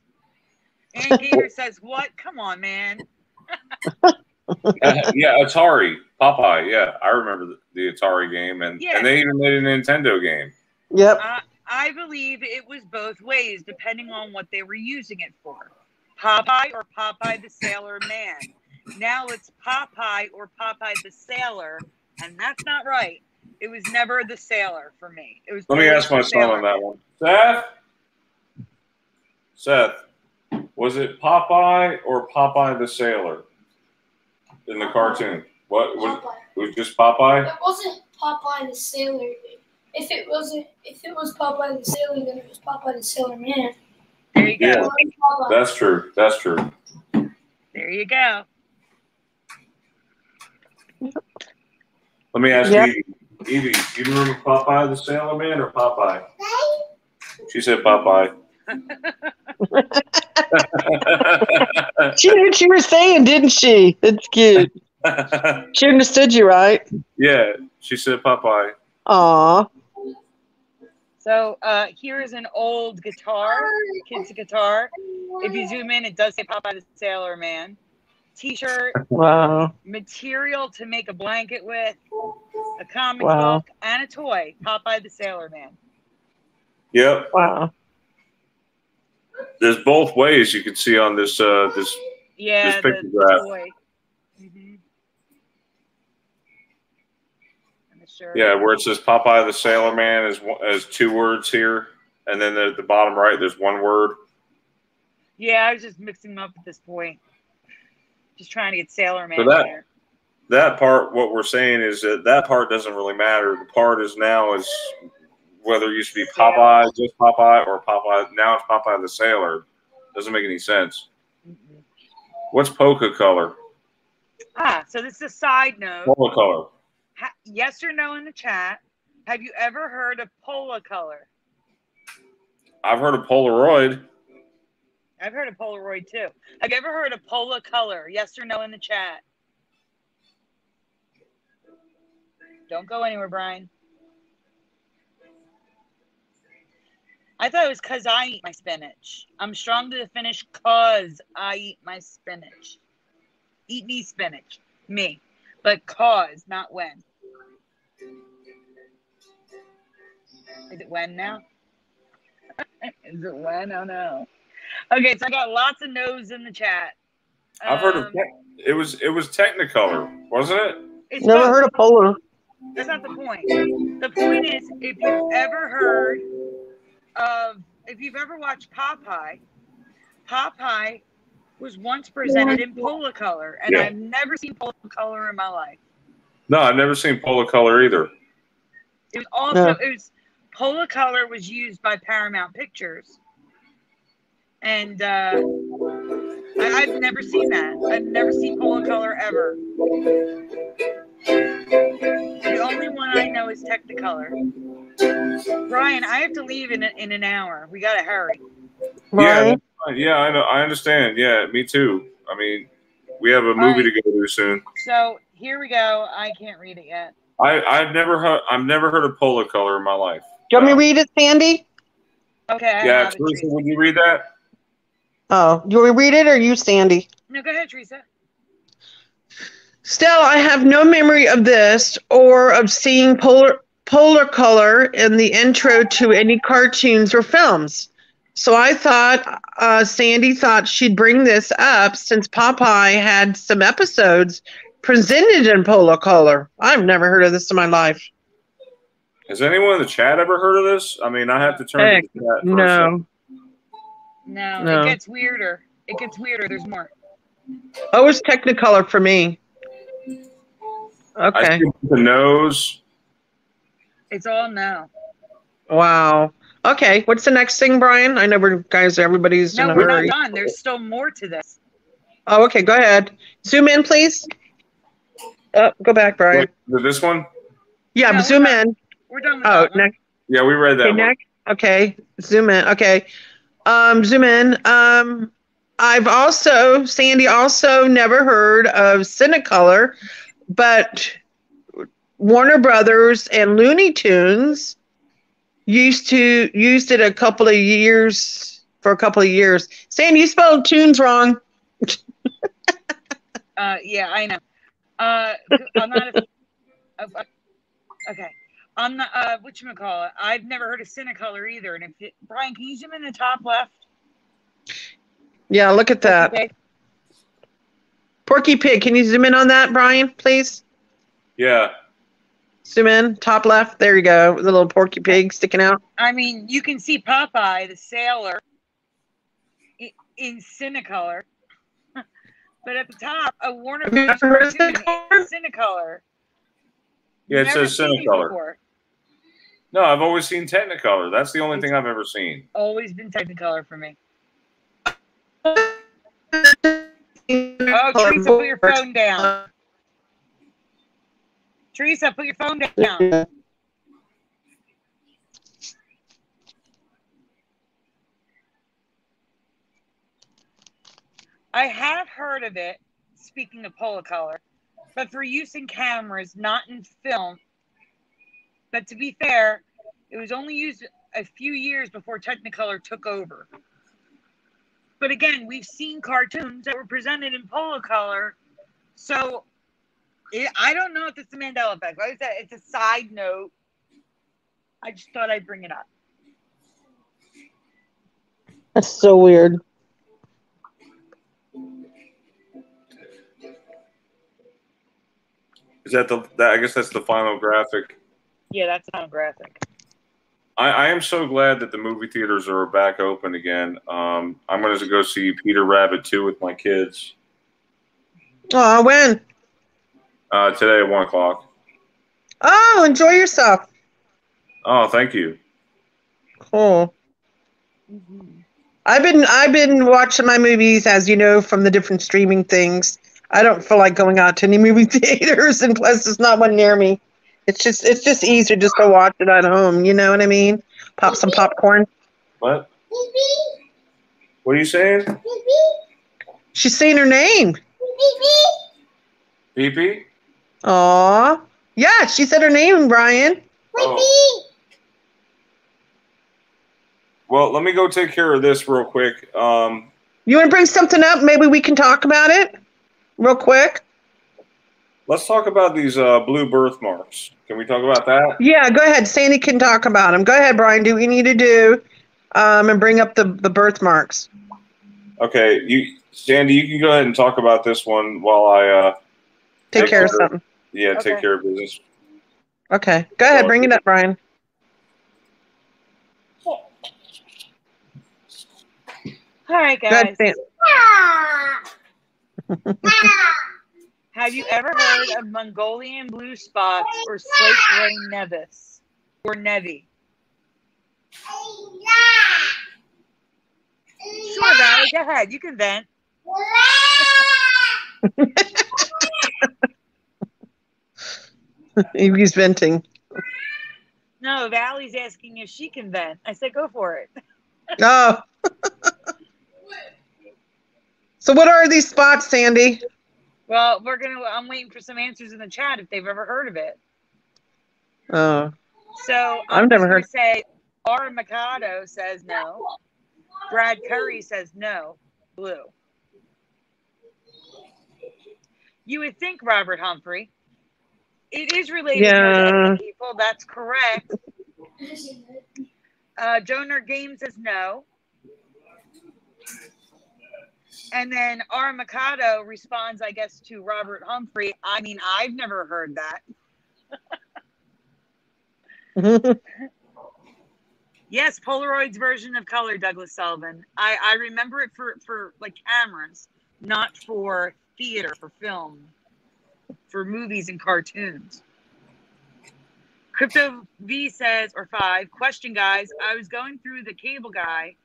And Gator says, what? Come on, man. Yeah, Atari. Popeye. Yeah, I remember the Atari game, and they even made a Nintendo game. Yep. I believe it was both ways, depending on what they were using it for. Popeye or Popeye the Sailor Man. Now it's Popeye or Popeye the Sailor, and that's not right. It was never the Sailor for me. It was. Let me ask my son on that one. Seth, was it Popeye or Popeye the Sailor in the cartoon? What was it? Was just Popeye? It wasn't Popeye the Sailor. If it was Popeye the Sailor, then it was Popeye the Sailor Man. There you go. Yeah, that's true. That's true. There you go. Let me ask you, Evie, do you remember Popeye the Sailor Man or Popeye? She said Popeye. She knew what you were saying, didn't she? That's cute. She understood you, right? Yeah, she said Popeye. Aw. So here is an old guitar, kid's guitar. If you zoom in, it does say Popeye the Sailor Man. T-shirt, Wow. material to make a blanket with, a comic Wow. book, and a toy, Popeye the Sailor Man. Yep. Wow. There's both ways you can see on this Yeah, this the pictograph. toy. Mm-hmm. And the shirt. Yeah, where it says Popeye the Sailor Man is 2 words here, and then at the bottom right there's 1 word. Yeah, I was just mixing them up at this point. Just trying to get Sailor Man So that- in there. That part, what we're saying is that part doesn't really matter. The part is now is whether it used to be Popeye, just Popeye, or Popeye. Now it's Popeye the Sailor. Doesn't make any sense. Mm-mm. What's polka color? So this is a side note. Polka color. Yes or no in the chat. Have you ever heard of Pola color? I've heard of Polaroid. I've heard of Polaroid too. Have you ever heard of Pola color? Yes or no in the chat. Don't go anywhere, Brian. I thought it was because I eat my spinach. I'm strong to the finish because I eat my spinach. Eat me spinach. Me. But cause, not when. Is it when now? Is it when? Oh no. Okay, so I got lots of no's in the chat. I've heard of it was Technicolor, wasn't it? It's Never both. heard of Polar. That's not the point. The point is, if you've ever heard of, if you've ever watched Popeye, Popeye was once presented in Polacolor, and Yeah. I've never seen Polacolor in my life. No, I've never seen Polacolor either. It was also, No. it was, Polacolor was used by Paramount Pictures. And I've never seen that. I've never seen Polacolor ever. The only one I know is Technicolor. Brian, I have to leave in an hour. We gotta hurry. Right? Yeah, I know. I understand. Yeah, me too. I mean, we have a movie to go to soon. So here we go. I can't read it yet. I've never heard of Polacolor in my life. Do you want me to read it, Sandy? Okay, I Yeah, have it, Teresa, Teresa. would you read that? Oh, you want me to read it or you, Sandy? No, go ahead, Teresa. Still, I have no memory of this or of seeing polar color in the intro to any cartoons or films. So I thought Sandy thought she'd bring this up since Popeye had some episodes presented in polar color. I've never heard of this in my life. Has anyone in the chat ever heard of this? I mean, I have to turn to the chat for a second. No, it gets weirder. It gets weirder. There's more. Oh, it's Technicolor for me. I Okay. see the nose. It's all no. Wow. Okay. What's the next thing, Brian? I know everybody's in No, a we're hurry. not done. There's still more to this. Oh, okay. Go ahead. Zoom in, please. Oh, go back, Brian. Wait, this one? Yeah, No, zoom we're done. in. We're done with Oh, that one. next. Yeah, we read that Okay, one. next. Okay, zoom in. Okay, zoom in. I've also Sandy also never heard of Cinecolor, but Warner Brothers and Looney Tunes used it a couple of years. Sandy, you spelled tunes wrong. Yeah, I know. I'm not okay. I'm not, whatchamacallit? I've never heard of Cinecolor either. And Brian, can you zoom in the top left? Yeah, look at that. Okay. Porky Pig. Can you zoom in on that, Brian, please? Yeah. Zoom in, top left. There you go. The little Porky Pig sticking out. I mean, you can see Popeye, the sailor, in Cinecolor. But at the top, a Warner Brothers cartoon in Cinecolor. Yeah, it Never says seen these Cinecolor. before. No, I've always seen Technicolor. That's the only thing I've ever seen. Always been Technicolor for me. Oh, Teresa, put your phone down. Teresa, put your phone down. I have heard of it, speaking of Polacolor, but for use in cameras, not in film. But to be fair, it was only used a few years before Technicolor took over. But again, we've seen cartoons that were presented in Polo color, so I don't know if it's the Mandela effect. Like I said, it's a side note. I just thought I'd bring it up. That's so weird. Is that I guess that's the final graphic. Yeah, that's not a graphic. I am so glad that the movie theaters are back open again. I'm going to go see Peter Rabbit 2 with my kids. Oh, when? Today at 1 o'clock. Oh, enjoy yourself. Oh, thank you. Cool. Mm-hmm. I've been watching my movies, as you know, from the different streaming things. I don't feel like going out to any movie theaters, and plus, there's not one near me. It's just easier just to watch it at home. You know what I mean? Pop some popcorn. What? What are you saying? She's saying her name. Pee-pee? Aw. Yeah, she said her name, Brian. Oh. Well, let me go take care of this real quick. You want to bring something up? Maybe we can talk about it real quick. Let's talk about these blue birthmarks. Can we talk about that? Yeah, go ahead. Sandy can talk about them. Go ahead, Brian. Do what you need to do, and bring up the birthmarks. Okay, Sandy, you can go ahead and talk about this one while I take care of something. Yeah, Okay. Take care of business. Okay, go ahead. Bring it up, Brian. All right, guys. Good. Have you ever heard of Mongolian blue spots or slate gray nevis or nevi? Sure, Valley. Go ahead. You can vent. He's venting. No, Valley's asking if she can vent. I said, go for it. Oh. So what are these spots, Sandy? Well, I'm waiting for some answers in the chat if they've ever heard of it. Oh. So I've never heard. Say Laura Mikado says no. Brad Curry says no. Blue. You would think Robert Humphrey. It is related to people. That's correct. Jonah Game says no. And then R. Mikado responds, I guess, to Robert Humphrey. I mean, I've never heard that. Yes, Polaroid's version of color, Douglas Sullivan. I remember it for like cameras, not for theater, for film, for movies and cartoons. Crypto V says, or 5, question, guys. I was going through the cable guy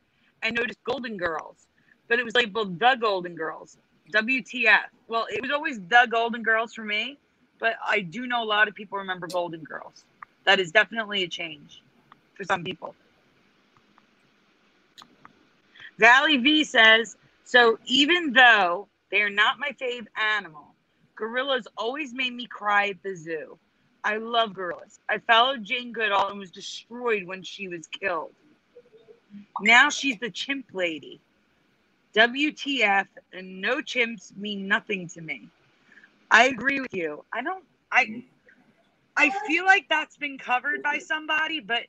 and noticed Golden Girls, but it was labeled The Golden Girls. WTF. Well, it was always The Golden Girls for me, but I do know a lot of people remember Golden Girls. That is definitely a change for some people. Valley V says, so even though they are not my fave animal, gorillas always made me cry at the zoo. I love gorillas. I followed Jane Goodall and was destroyed when she was killed. Now she's the chimp lady. WTF, and no chimps mean nothing to me. I agree with you. I feel like that's been covered by somebody, but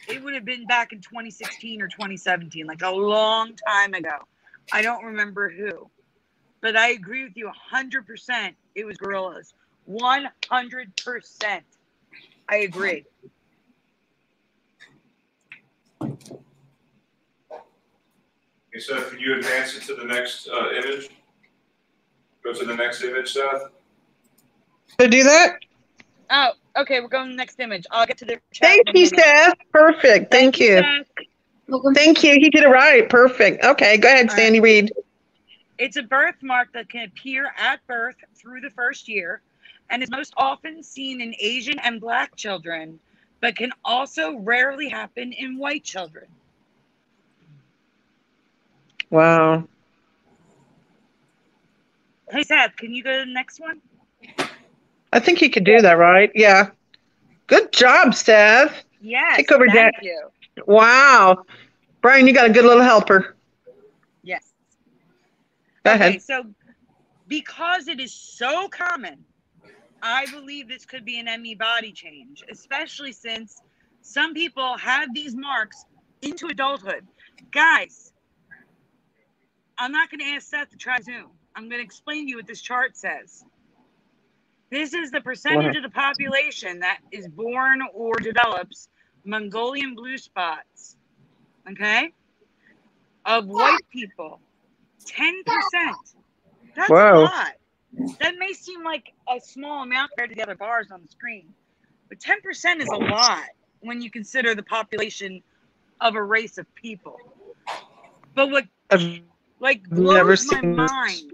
it would have been back in 2016 or 2017, like a long time ago. I don't remember who. But I agree with you 100%. It was gorillas. 100%. I agree. Okay, Seth, can you advance it to the next image? Go to the next image, Seth. To do that? Oh, okay. We're going to the next image. I'll get to the chat. Thank you, Seth. Perfect. Thank you. Thank you. He did it right. Perfect. Okay, go ahead, Sandy. Reed. It's a birthmark that can appear at birth through the first year and is most often seen in Asian and Black children, but can also rarely happen in white children. Wow. Hey, Seth, can you go to the next one? I think he could do that, right? Yeah. Good job, Steph. Yes, Take over, Dad. thank you. Wow. Brian, you got a good little helper. Yes. Go Okay, ahead. so because it is so common, I believe this could be an ME body change, especially since some people have these marks into adulthood. Guys, I'm not going to ask Seth to try Zoom. I'm going to explain to you what this chart says. This is the percentage of the population that is born or develops Mongolian blue spots, okay, of white people. 10%. That's a lot. That may seem like a small amount compared to the other bars on the screen, but 10% is a lot when you consider the population of a race of people. But what blows my mind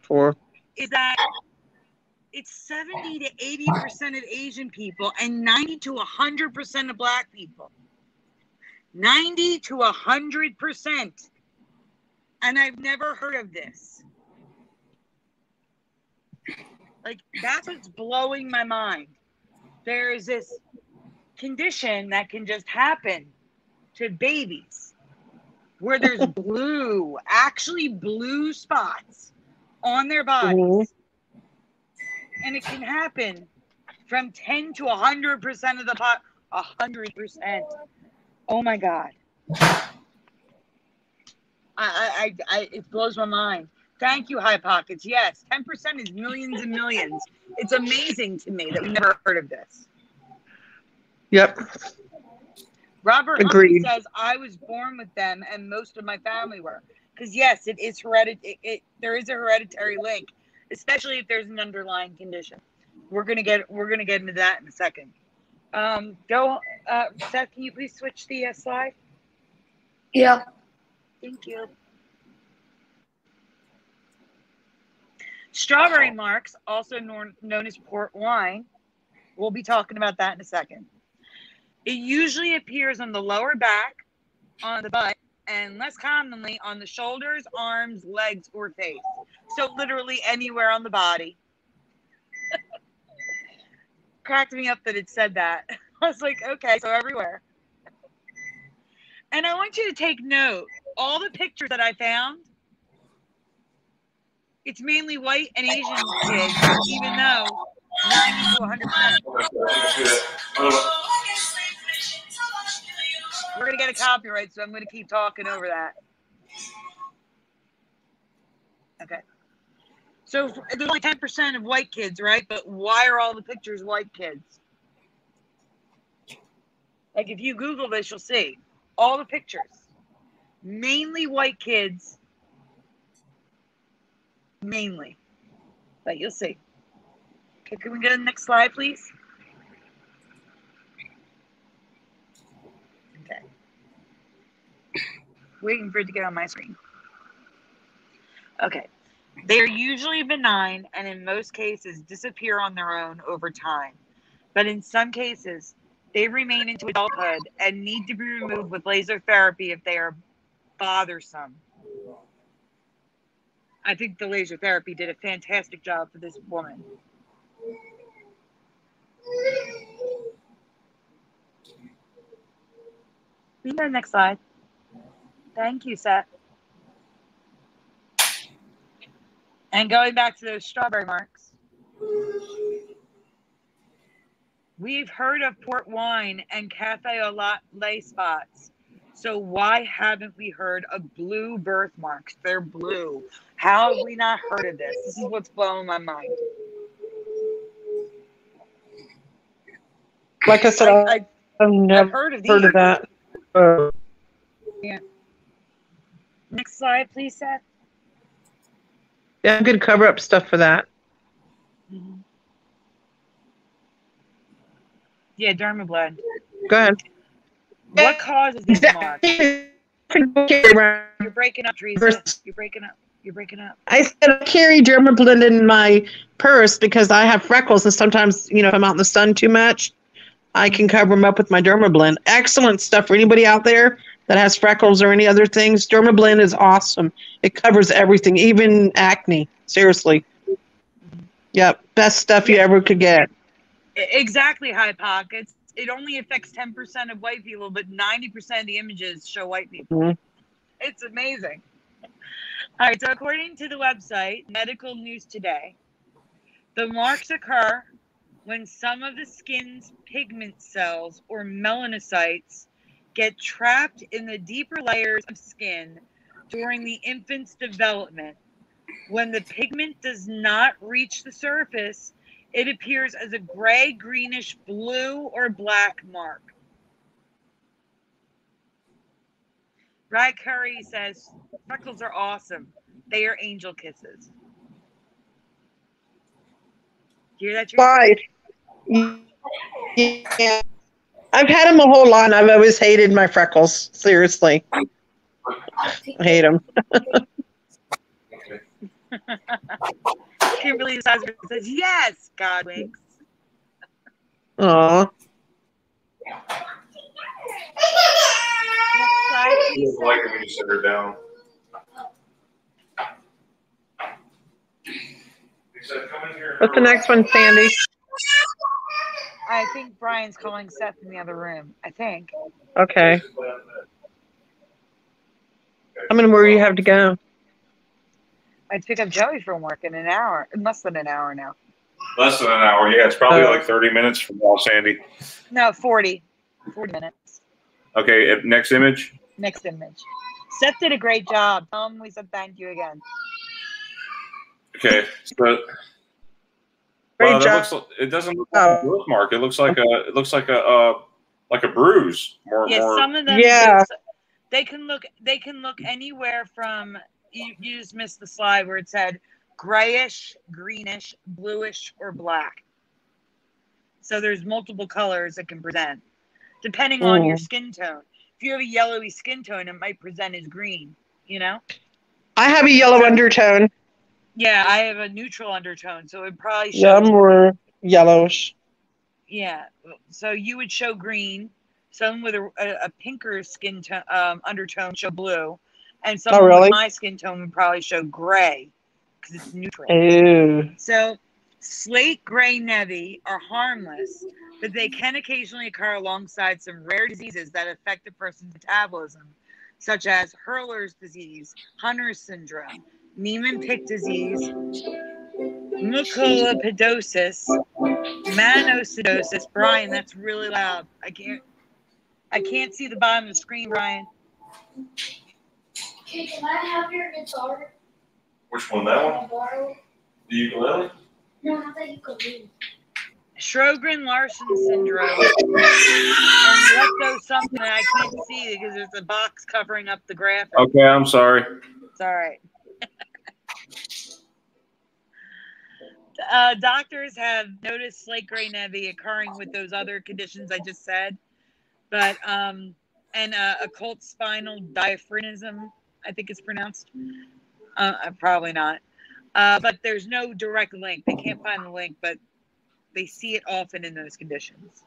is that it's 70 to 80% of Asian people and 90 to 100% of Black people. 90 to 100%. And I've never heard of this. Like, that's what's blowing my mind. There is this condition that can just happen to babies where there's actually blue spots on their bodies. And it can happen from 10 to 100% of the 100%. Oh my God. It blows my mind. Thank you, High Pockets. Yes, 10% is millions and millions. It's amazing to me that we never heard of this. Yep. Robert Humphrey says, I was born with them and most of my family were. Because yes, it is there is a hereditary link, especially if there's an underlying condition. We're gonna get into that in a second. Seth, can you please switch the slide? Yeah. Thank you. Strawberry marks, also known as port wine, we'll be talking about that in a second. It usually appears on the lower back, on the butt, and less commonly on the shoulders, arms, legs, or face. So literally anywhere on the body. Cracked me up that it said that. I was like, okay, so everywhere. And I want you to take note, all the pictures that I found, it's mainly white and Asian kids, even though 90 to 100%. We're going to get a copyright, so I'm going to keep talking over that. Okay. So there's only 10% of white kids, right? But why are all the pictures white kids? Like, if you Google this, you'll see all the pictures. Mainly white kids. Mainly. But you'll see. Okay, can we go to the next slide, please? Okay. Waiting for it to get on my screen. Okay. They are usually benign and in most cases disappear on their own over time. But in some cases, they remain into adulthood and need to be removed with laser therapy if they are bothersome. I think the laser therapy did a fantastic job for this woman. We can go to the next slide. Thank you, Seth. And going back to those strawberry marks. We've heard of port wine and cafe au lait spots. So why haven't we heard of blue birthmarks? They're blue. How have we not heard of this? This is what's blowing my mind. Like I said, I've never heard of that. Yeah. Next slide, please, Seth. Yeah, I'm going to cover up stuff for that. Mm-hmm. Yeah, dermablend. Go ahead. What causes these marks? You're breaking up, Teresa. You're breaking up. You're breaking up. I said I carry dermablend in my purse because I have freckles, and sometimes, if I'm out in the sun too much, I can cover them up with my dermablend. Excellent stuff for anybody out there that has freckles or any other things. Dermablend is awesome. It covers everything, even acne. Seriously. Yep, best stuff you ever could get. Exactly, High Pockets. It only affects 10% of white people, but 90% of the images show white people. Mhm. It's amazing. All right, so according to the website, Medical News Today, the marks occur when some of the skin's pigment cells or melanocytes get trapped in the deeper layers of skin during the infant's development. When the pigment does not reach the surface, it appears as a gray, greenish, blue, or black mark. Brad Curry says, freckles are awesome. They are angel kisses. Do you hear that, Teresa? Why? Yeah. I've had them a whole lot, and I've always hated my freckles. Seriously. I hate them. Kimberly Sasser says, yes, God winks. Aw. Next slide, I please. like it when you set her down. He said, come in here. What's the next one, Sandy? I think Brian's calling Seth in the other room. I think. Okay. How many more you have to go? I'd pick up Joey from work in an hour. Less than an hour now. Less than an hour. Yeah, it's probably like 30 minutes from now, Sandy. No, 40. 40 minutes. Okay, next image. Next image. Seth did a great job. We said thank you again. Okay, so Great that job. looks. It doesn't look like a birthmark. It looks like a bruise. More. Some of them. Yeah. They can look anywhere from. You just missed the slide where it said grayish, greenish, bluish, or black. So there's multiple colors it can present, depending on your skin tone. If you have a yellowy skin tone, it might present as green. You know. I have a yellow undertone. Yeah, I have a neutral undertone, so it probably shows. Yeah, I'm more yellowish. Yeah, so you would show green. Some with a pinker skin undertone show blue, and someone with my skin tone would probably show gray because it's neutral. Ooh. So slate gray nevi are harmless, but they can occasionally occur alongside some rare diseases that affect a person's metabolism, such as Hurler's disease, Hunter's syndrome, Niemann-Pick disease, mucolipidosis, monocytosis. Brian, that's really loud. I can't see the bottom of the screen, Brian. Okay, can I have your guitar? Which one? That one? The ukulele? No, not the ukulele. Sjogren-Larsen syndrome and lepto-something that I can't see because there's a box covering up the graphic. Okay, I'm sorry. It's all right. Doctors have noticed slate gray nevi occurring with those other conditions I just said, but and occult spinal diaphorism, I think it's pronounced. Probably not. But there's no direct link. They can't find the link, but they see it often in those conditions.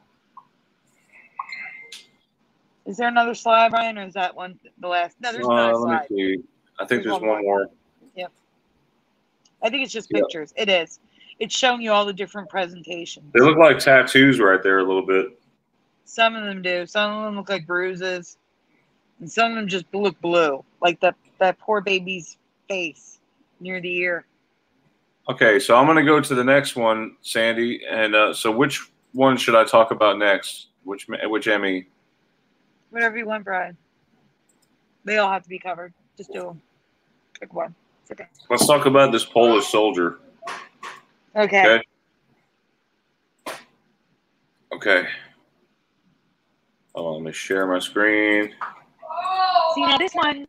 Is there another slide, Brian, or is that one the last? No, there's another slide. Let me see. I think there's one more. Yep. I think it's just pictures. It is. It's showing you all the different presentations. They look like tattoos right there a little bit. Some of them do. Some of them look like bruises. And some of them just look blue. Like that poor baby's face near the ear. Okay, so I'm going to go to the next one, Sandy. And so which one should I talk about next? Which Emmy? Whatever you want, Brian. They all have to be covered. Just do them. Pick one. It's okay. Let's talk about this Polish soldier. Okay. Okay. Hold on, let me share my screen. See, now this one,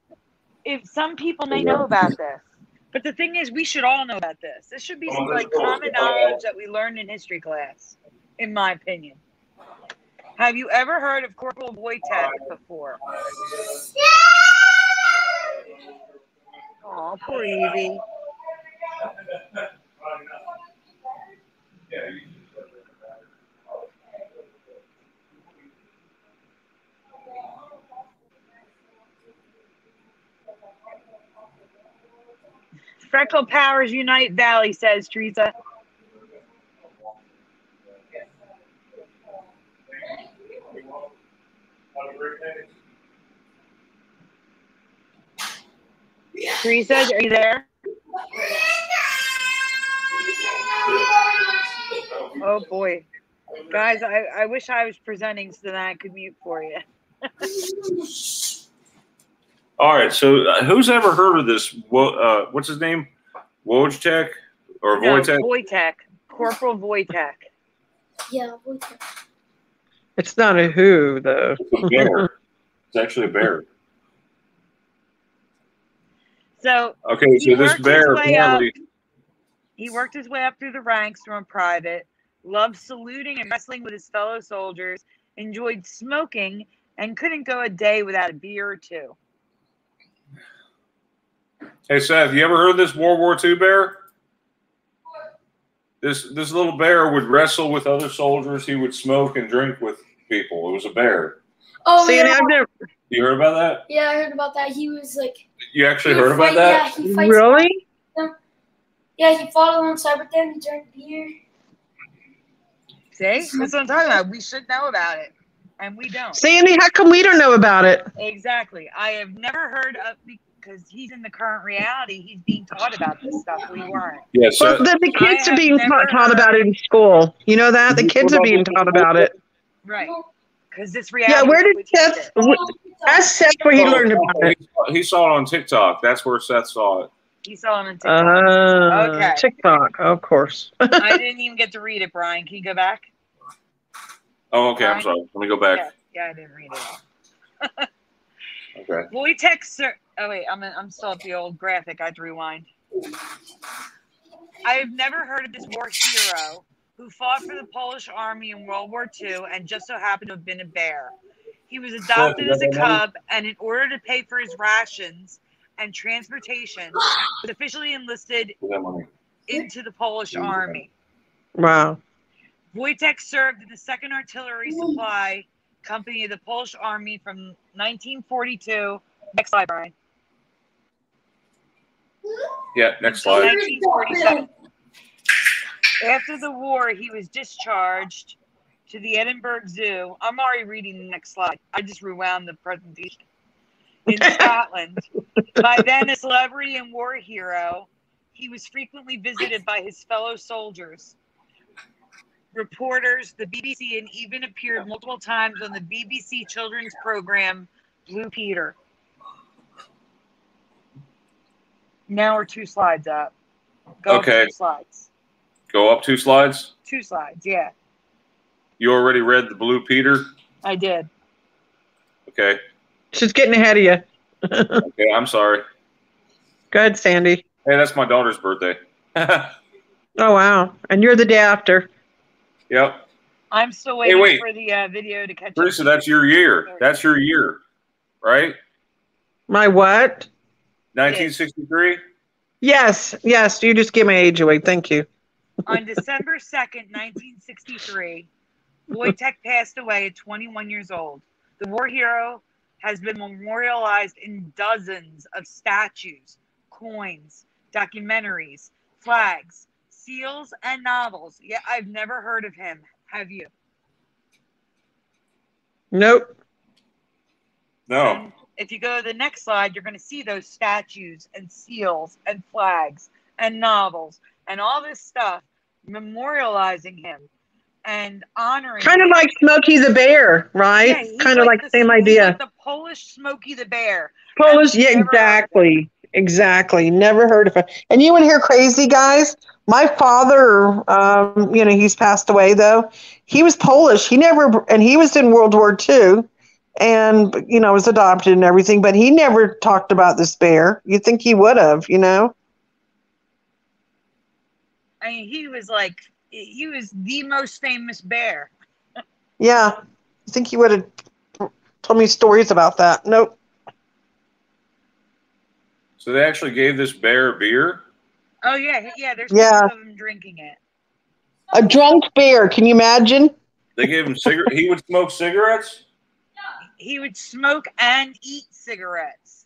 if some people may know about this, but the thing is, we should all know about this. This should be some like common knowledge that we learned in history class, in my opinion. Have you ever heard of Corporal Wojtek before? Oh, poor Evie. Freckle powers unite, Valley says Teresa. Teresa, are you there? Oh boy, guys, I wish I was presenting so that I could mute for you. All right, so who's ever heard of this? What's his name? Wojtek or No, Wojtek? Wojtek, Corporal Wojtek. Yeah, Wojtek. It's not a who though. It's a bear. It's actually a bear. So Okay, he so this worked bear his way up. apparently. He worked his way up through the ranks from a private, loved saluting and wrestling with his fellow soldiers, enjoyed smoking, and couldn't go a day without a beer or two. Hey Seth, you ever heard of this World War II bear? This little bear would wrestle with other soldiers. He would smoke and drink with people. It was a bear. Oh, See, yeah. I've never You heard about that? Yeah, I heard about that. He was like. You actually heard about that? Yeah, he fights. really. Yeah, he fought alongside with them. He drank beer. See? That's what I'm talking about. We should know about it, and we don't. Sandy, how come we don't know about it? Exactly. I have never heard of, because he's in the current reality, he's being taught about this stuff. We weren't. Yeah, Well, so the kids I are being have never taught about it in school. You know that? The kids are being taught about it. Right. Because this reality. Yeah, where did would teach Seth? it. Ask Seth where he learned about it. he saw it on TikTok. That's where Seth saw it. He saw him on TikTok. Okay. TikTok, of course. I didn't even get to read it, Brian. Can you go back? Oh, okay. I'm sorry. Let me go back. Yeah, I didn't read it. Okay. Wojtek. Oh wait, I'm still at the old graphic. I had to rewind. I have never heard of this war hero who fought for the Polish army in World War II and just so happened to have been a bear. He was adopted as a cub, and in order to pay for his rations and transportation, was officially enlisted into the Polish army. Wow. Wojtek served in the 2nd Artillery Supply Company of the Polish Army from 1942. Next slide, Brian. Yeah, next slide. 1947. After the war, he was discharged to the Edinburgh Zoo. I'm already reading the next slide. I just rewound the presentation. In Scotland. By then a celebrity and war hero, he was frequently visited by his fellow soldiers, reporters, the BBC, and even appeared multiple times on the BBC children's program Blue Peter. Now we're 2 slides up. Go Okay. up 2 slides. Go up 2 slides. 2 slides, yeah. You already read the Blue Peter? I did. Okay. She's getting ahead of you. Okay, I'm sorry. Go ahead, Sandy. Hey, that's my daughter's birthday. Oh, wow. And you're the day after. Yep. I'm still waiting wait. for the video to catch up. Teresa, that's your year. That's your year, right? My what? 1963? Yes. You just give my age away. Thank you. On December 2nd, 1963, Wojtek passed away at 21 years old. The war hero has been memorialized in dozens of statues, coins, documentaries, flags, seals, and novels. Yeah, I've never heard of him. Have you? Nope. No. And if you go to the next slide, you're going to see those statues and seals and flags and novels and all this stuff memorializing him and honoring Kind of him. like Smokey the Bear, right? Yeah, he's Kind of like the same idea. Like the Polish Smokey the Bear. Polish, I've yeah, never heard of him. exactly. Never heard of it. And you want to hear crazy, guys? My father, he's passed away though. He was Polish. He was in World War II, and was adopted and everything. But he never talked about this bear. You'd think he would have, I mean, he was the most famous bear. Yeah, I think he would have told me stories about that. Nope. So they actually gave this bear beer? Oh yeah. There's Yeah. pictures of him drinking it. A drunk bear. Can you imagine? They gave him cigarette. He would smoke cigarettes? He would smoke and eat cigarettes.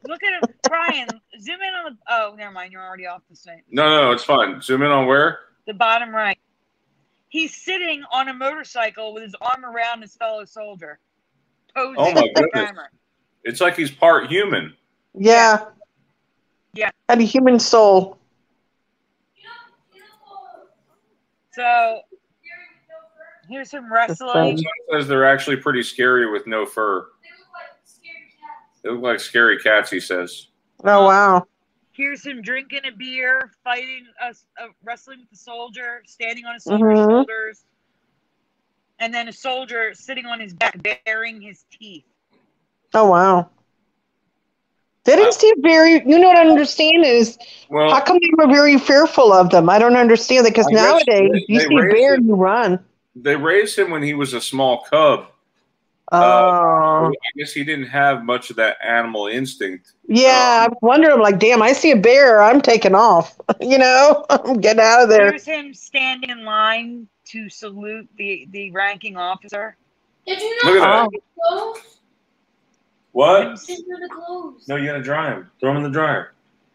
Look at him, Brian. Zoom in on the. Oh, never mind. You're already off the screen. No, it's fine. Zoom in on where? The bottom right. He's sitting on a motorcycle with his arm around his fellow soldier. posing Oh my with the goodness. camera. It's like he's part human. Yeah. Yeah. Had a human soul. So here's some wrestling. Someone says they're actually pretty scary with no fur. They look like scary cats, he says. Oh, wow. Here's him drinking a beer, fighting wrestling with the soldier, standing on a soldier's shoulders, and then a soldier sitting on his back, baring his teeth. Oh, wow. They didn't seem very, you know what I understand is, how come they were very fearful of them? I don't understand that, because nowadays, you see a bear and you run. They raised him when he was a small cub. Oh. I guess he didn't have much of that animal instinct. Yeah, I wonder, I'm like, damn, I see a bear, I'm taking off. You know, I'm getting out of there. Here's him standing in line to salute the ranking officer. Did you Look not at that. clothes? What? Did you the clothes? No, you gotta dry them. Throw them in the dryer.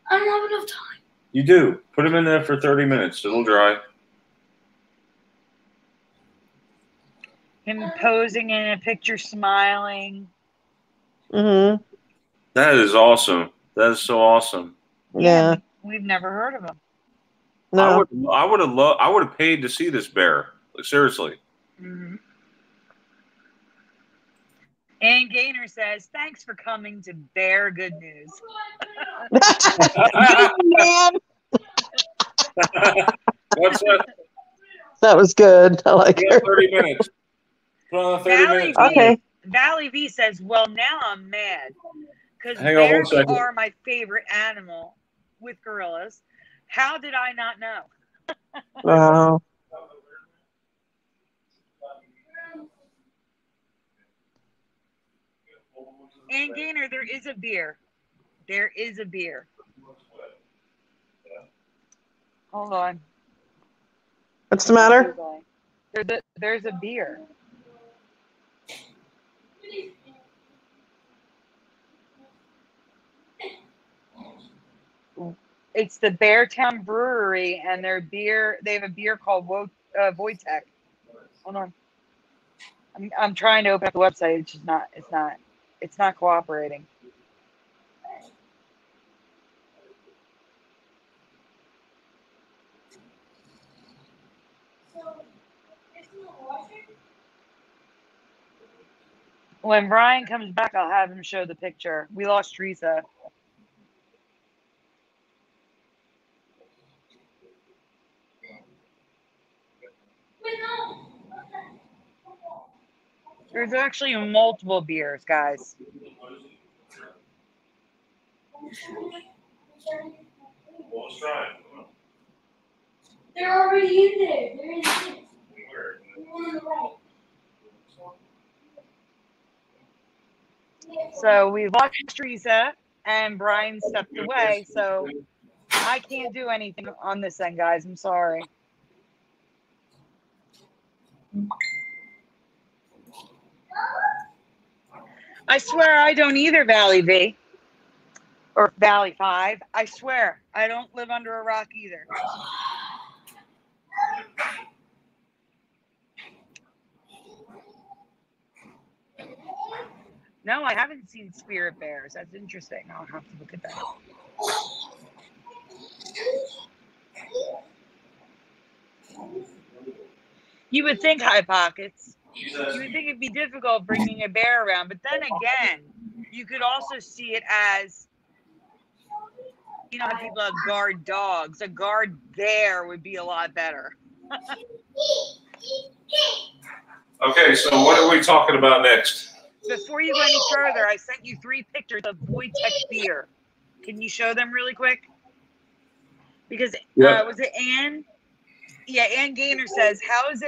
I don't have enough time. You do. Put them in there for 30 minutes. It'll dry. Him posing in a picture, smiling. Mm-hmm. That is awesome. That is so awesome. Yeah. We've never heard of him. No. I would have paid to see this bear. Like, seriously. Mm-hmm. Ann Gaynor says, "Thanks for coming to Bear Good News." Man. What's that? That was good. I like it. 30 minutes. Put on 30 minutes. Okay. Valley V says, "Well, now I'm mad because Hang on 1 bears second. are my favorite animal with gorillas. How did I not know?" Wow. Ann Gaynor, there is a beer. There is a beer. Hold on. What's the matter? There's a beer. It's the Beartown Brewery, and their beer. They have a beer called Wojtek. Hold on. I'm trying to open up the website. It's just not. It's not cooperating. When Brian comes back, I'll have him show the picture. We lost Teresa. There's actually multiple beers, guys. They're already in there. They're in there. On the right. So we lost Teresa, and Brian stepped away. So I can't do anything on this end, guys. I'm sorry. I swear I don't either, Valley V. Or Valley 5. I swear, I don't live under a rock either. No, I haven't seen Spirit Bears. That's interesting. I'll have to look at that. You would think, High Pockets, you would think it'd be difficult bringing a bear around. But then again, you could also see it as, you know, how people have guard dogs. A guard bear would be a lot better. Okay, so what are we talking about next? Before you go any further, I sent you 3 pictures of Wojtek beer. Can you show them really quick? Because was it Ann? Yeah, Ann Gaynor says, how is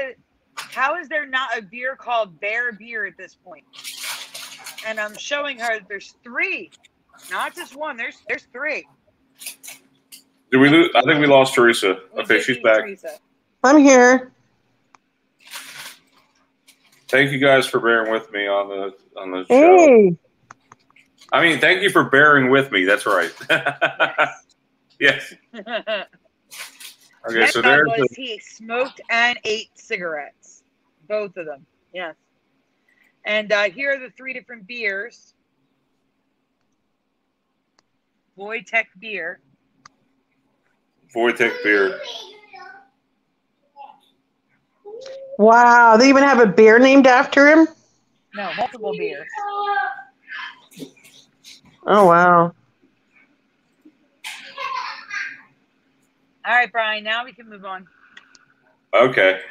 there not a beer called Bear Beer at this point? And I'm showing her that there's 3, not just 1. There's 3. Did we lose? I think we lost Teresa. Okay, she's back. Teresa. I'm here. Thank you guys for bearing with me on the show. Hey. I mean, thank you for bearing with me. That's right. Yes. Okay, so there's he smoked and ate cigarettes, both of them. Yes. And here are the 3 different beers. Wojtek beer. Wojtek beer. Wow, they even have a beer named after him? No, multiple beers. Oh, wow. All right, Brian, now we can move on. Okay.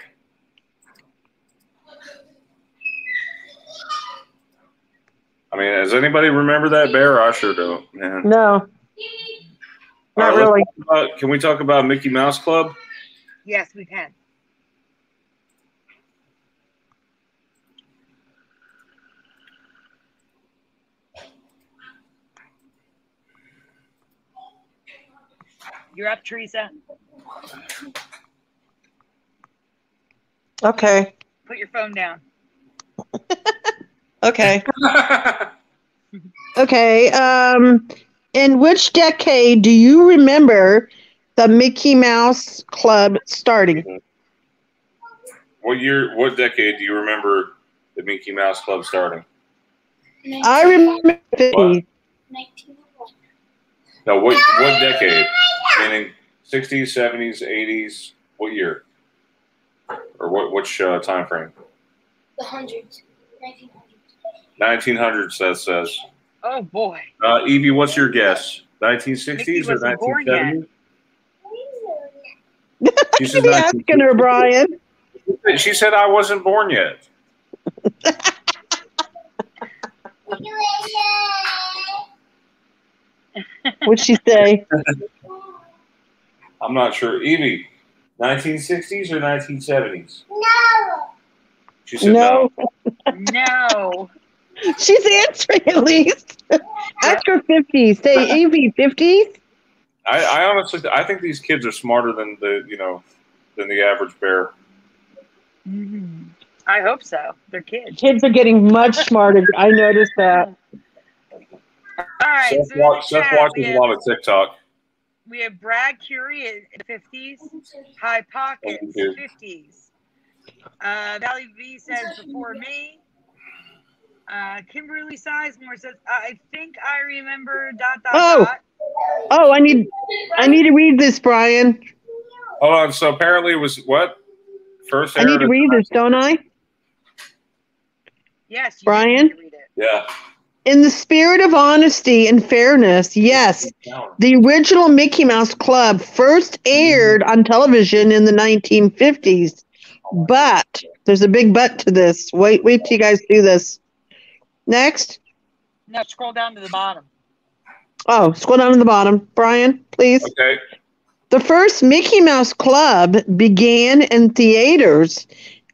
I mean, does anybody remember that bear? I sure don't. Man. No. Not really. Can we talk about Mickey Mouse Club? Yes, we can. You're up, Teresa. Okay. Put your phone down. Okay. Okay. In which decade do you remember the Mickey Mouse Club starting? What decade do you remember the Mickey Mouse Club starting? I remember 50. 1901. No, what decade? Meaning 60s, 70s, 80s, what year? Or which time frame? The hundreds. 1900s. 1900s, that says. Oh, boy. Evie, what's your guess? 1960s Mickey or wasn't born yet. 1970s? She says Keep asking her, Brian. She said I wasn't born yet. What'd she say? I'm not sure. Evie, 1960s or 1970s? No. She said no. No. She's answering at least. Ask her 50s. Say Evie, 50s? I honestly, I think these kids are smarter than the average bear. Mm-hmm. I hope so. They're kids. Kids are getting much smarter. I noticed that. All right. Seth watches a lot of TikTok. We have Brad Curie in the 50s. High Pockets, 50s. Valley V says before me. Kimberly Sizemore says, I think I remember ... Oh, I need to read this, Brian. Hold on. So apparently it was what? First I need to read this, don't I? Yes, you Brian? need to read it. Yeah. In the spirit of honesty and fairness, yes, the original Mickey Mouse Club first aired on television in the 1950s. But there's a big but to this. Wait till you guys do this. Next. No, scroll down to the bottom. Oh, scroll down to the bottom. Brian, please. Okay. The first Mickey Mouse Club began in theaters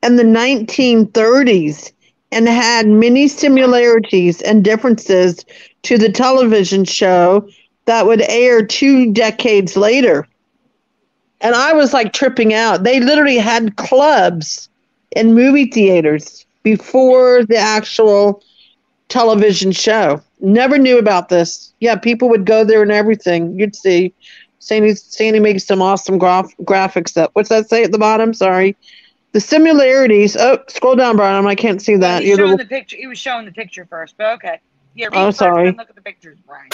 in the 1930s and had many similarities and differences to the television show that would air 2 decades later. And I was like tripping out. They literally had clubs in movie theaters before the actual television show. Never knew about this. Yeah, people would go there and everything. You'd see. Sandy makes some awesome graphics up. What's that say at the bottom? Sorry. The similarities. Oh, scroll down, Brian. I can't see that. He's showing the picture. He was showing the picture first, but okay. Yeah, read first, sorry. then look at the pictures, Brian.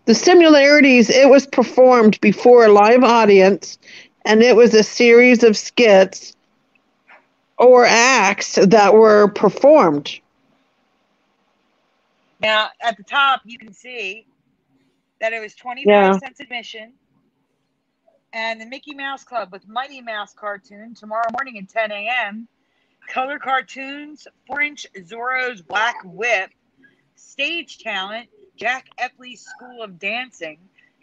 The similarities, it was performed before a live audience, and it was a series of skits or acts that were performed. Now, at the top, you can see that it was 25 cents admission. And the Mickey Mouse Club with Mighty Mouse cartoon tomorrow morning at 10 a.m. Color cartoons, 4-inch Zorro's Black Whip. Stage talent, Jack Epley's School of Dancing.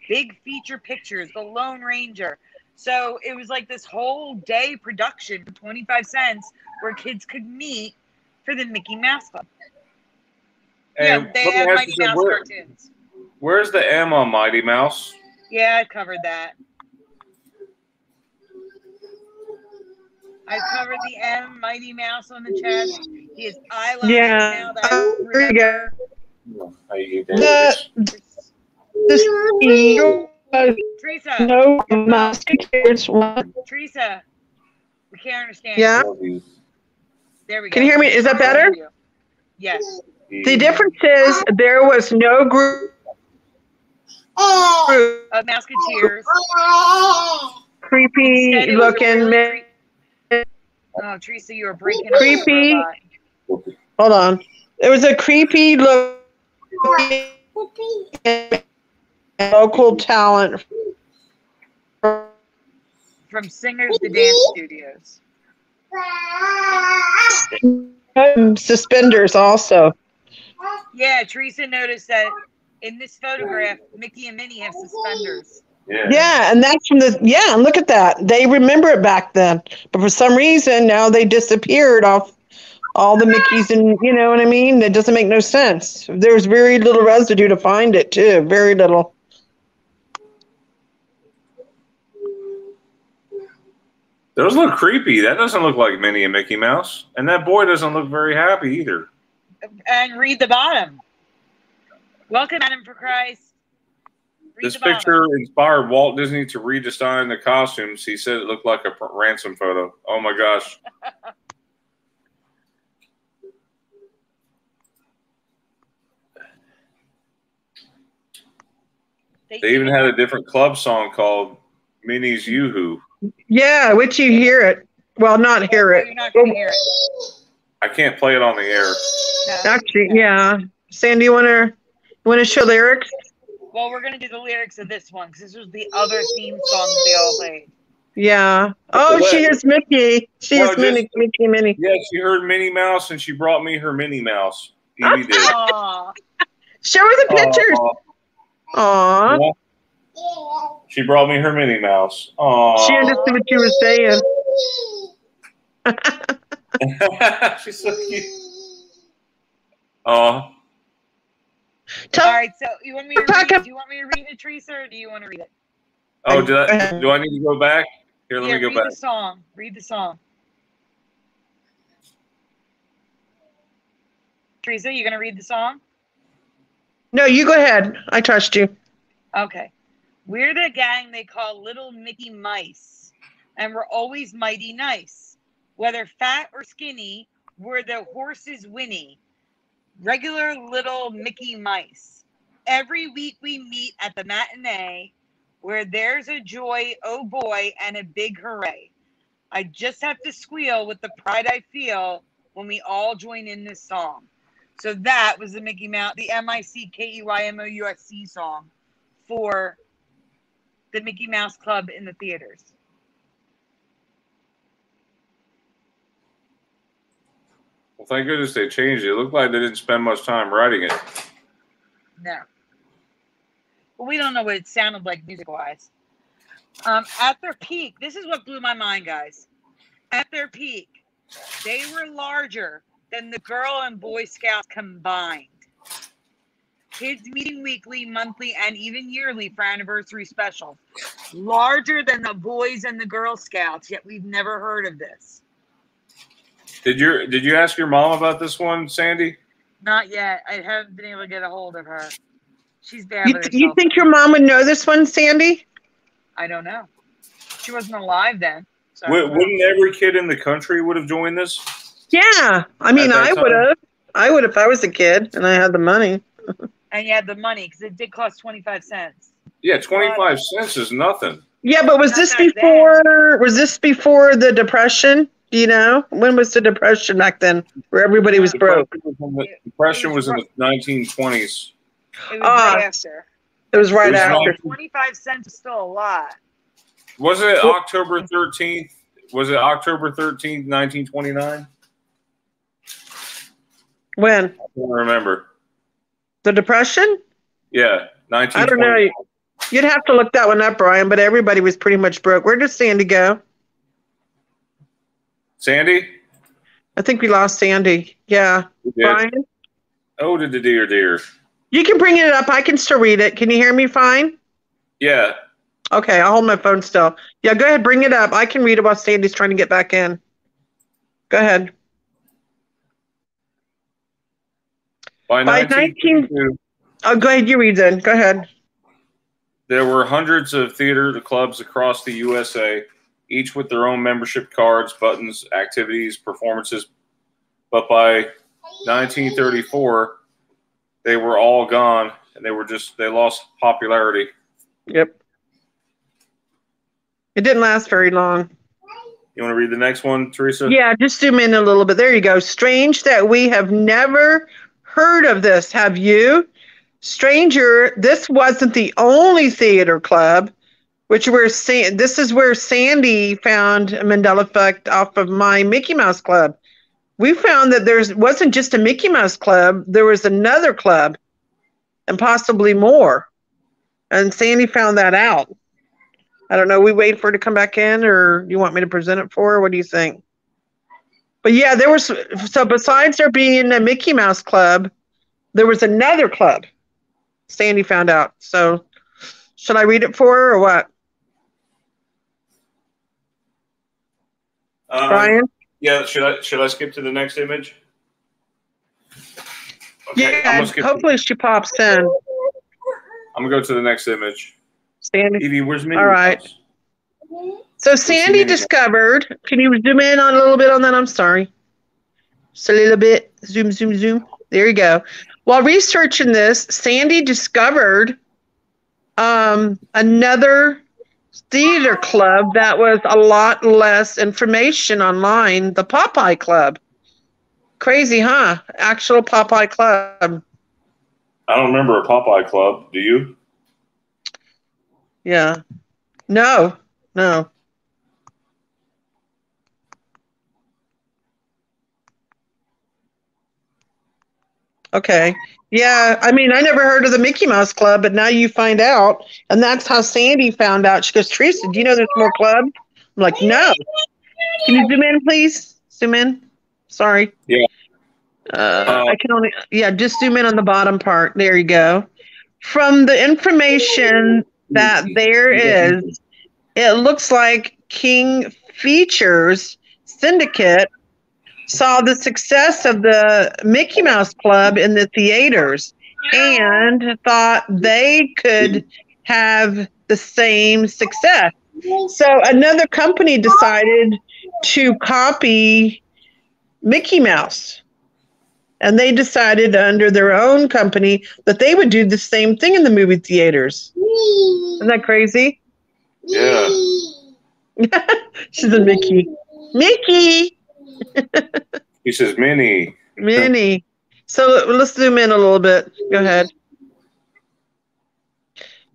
Big feature pictures, The Lone Ranger. So it was like this whole day production for 25 cents where kids could meet for the Mickey Mouse Club. And yeah, they have Mighty Mouse cartoons. Where's the M on Mighty Mouse? Yeah, I covered that. I covered the M, Mighty Mouse on the chest. He has eyelashes now that I remember. Teresa. No musketeers. Teresa, we can't understand. Yeah. There we go. Can you hear me? Is that better? Yes. The difference is there was no group Of Musketeers. creepy Instead, it was a looking. really oh, Teresa, you were breaking up. Creepy. A robot. Hold on. It was a creepy look. Local talent From Singers to Dance Studios. Suspenders also. Yeah, Teresa noticed that in this photograph, Mickey and Minnie have suspenders. Yeah, and that's from and look at that. They remember it back then. But for some reason now they disappeared off all the Mickeys, and you know what I mean? It doesn't make no sense. There's very little residue to find it too. Very little. Those look creepy. That doesn't look like Minnie and Mickey Mouse. And that boy doesn't look very happy either. And read the bottom. Welcome, Adam, for Christ. This picture inspired Walt Disney to redesign the costumes. He said it looked like a ransom photo. Oh my gosh. They even had a different club song called Minnie's Yoo-Hoo. Yeah, which you hear it. Well, not hear it. You're not going to hear it. I can't play it on the air. No. Actually, yeah. Sandy, you want to show lyrics? Well, we're going to do the lyrics of this one because this was the other theme song they all played. Yeah. Oh, she is Mickey. She is Minnie. Yeah, she heard Minnie Mouse and she brought me her Minnie Mouse. Evie did. Aww. Show her the pictures. Aww. She brought me her Minnie Mouse. Aww. She understood what you were saying. She's so cute. Aw. All right, so you want me to read, do you want me to read it, Teresa, or do you want to read it? Oh, do I need to go back? Here, let me go back. Read the song. Read the song. Teresa, you going to read the song? No, you go ahead. I trust you. Okay. We're the gang they call Little Mickey Mice, and we're always mighty nice. Whether fat or skinny, we're the horses Winnie. Regular little Mickey Mice. Every week we meet at the matinee, where there's a joy, oh boy, and a big hooray. I just have to squeal with the pride I feel when we all join in this song. So that was the Mickey Mouse, the MICKEYMOUSC song for the Mickey Mouse Club in the theaters. Well, thank goodness they changed it. It looked like they didn't spend much time writing it. No. Well, we don't know what it sounded like music-wise. At their peak, this is what blew my mind, guys. At their peak, they were larger than the Girl and Boy Scouts combined. Kids meeting weekly, monthly, and even yearly for anniversary specials. Larger than the Boys and the Girl Scouts, yet we've never heard of this. Did you ask your mom about this one, Sandy? Not yet. I haven't been able to get a hold of her. She's bad with herself. You think your mom would know this one, Sandy? I don't know. She wasn't alive then. So wouldn't every kid in the country would have joined this? Yeah. I mean, I would have. I would if I was a kid and I had the money. And you had the money because it did cost 25 cents. Yeah, 25 cents is nothing. Yeah, but was this before? Was this before the Depression? Do you know when was the Depression back then, where everybody was broke? Depression was in the 1920s. It was right after. It was right after. 25 cents is still a lot. Was it October 13th? Was it October 13th, 1929? When? I don't remember. The Depression? Yeah, 1929. I don't know. You'd have to look that one up, Brian, but everybody was pretty much broke. Where did Sandy go? Sandy? I think we lost Sandy. Yeah. Brian? Oh, did the dear. You can bring it up. I can still read it. Can you hear me fine? Yeah. Okay, I'll hold my phone still. Yeah, go ahead. Bring it up. I can read it while Sandy's trying to get back in. Go ahead. By 1922, oh, go ahead. You read then. Go ahead. There were hundreds of theater clubs across the USA, each with their own membership cards, buttons, activities, performances. But by 1934, they were all gone, and they lost popularity. Yep. It didn't last very long. You want to read the next one, Teresa? Yeah, just zoom in a little bit. There you go. Strange that we have never heard of this. Have you? Stranger, this wasn't the only theater club, this is where Sandy found a Mandela effect off of my Mickey Mouse Club. We found that there wasn't just a Mickey Mouse Club, there was another club and possibly more. And Sandy found that out. I don't know, we wait for her to come back in, or you want me to present it for her? What do you think? But yeah, so besides there being a Mickey Mouse Club, there was another club Sandy found out. So should I read it for her or what? Brian? Yeah, should I skip to the next image? Okay, yeah, hopefully she pops in. I'm gonna go to the next image. Sandy. Evie, where's Minnie? All right. So Sandy discovered, can you zoom in on a little bit on that? I'm sorry. Just a little bit. Zoom, zoom, zoom. There you go. While researching this, Sandy discovered another theater club that was a lot less information online, the Popeye Club. Crazy, huh? Actual Popeye Club. I don't remember a Popeye Club. Do you? Yeah. No. Okay. Yeah, I mean, I never heard of the Mickey Mouse Club, but now you find out. And that's how Sandy found out. She goes, Teresa, do you know there's more clubs? I'm like, no. Can you zoom in, please? Zoom in. Sorry. Yeah. I can only, just zoom in on the bottom part. There you go. From the information that there is, it looks like King Features Syndicate saw the success of the Mickey Mouse Club in the theaters and thought they could have the same success. So another company decided to copy Mickey Mouse. And they decided under their own company that they would do the same thing in the movie theaters. Isn't that crazy? Yeah. She's a Mickey. Mickey! He says Minnie. Minnie. So let's zoom in a little bit. Go ahead.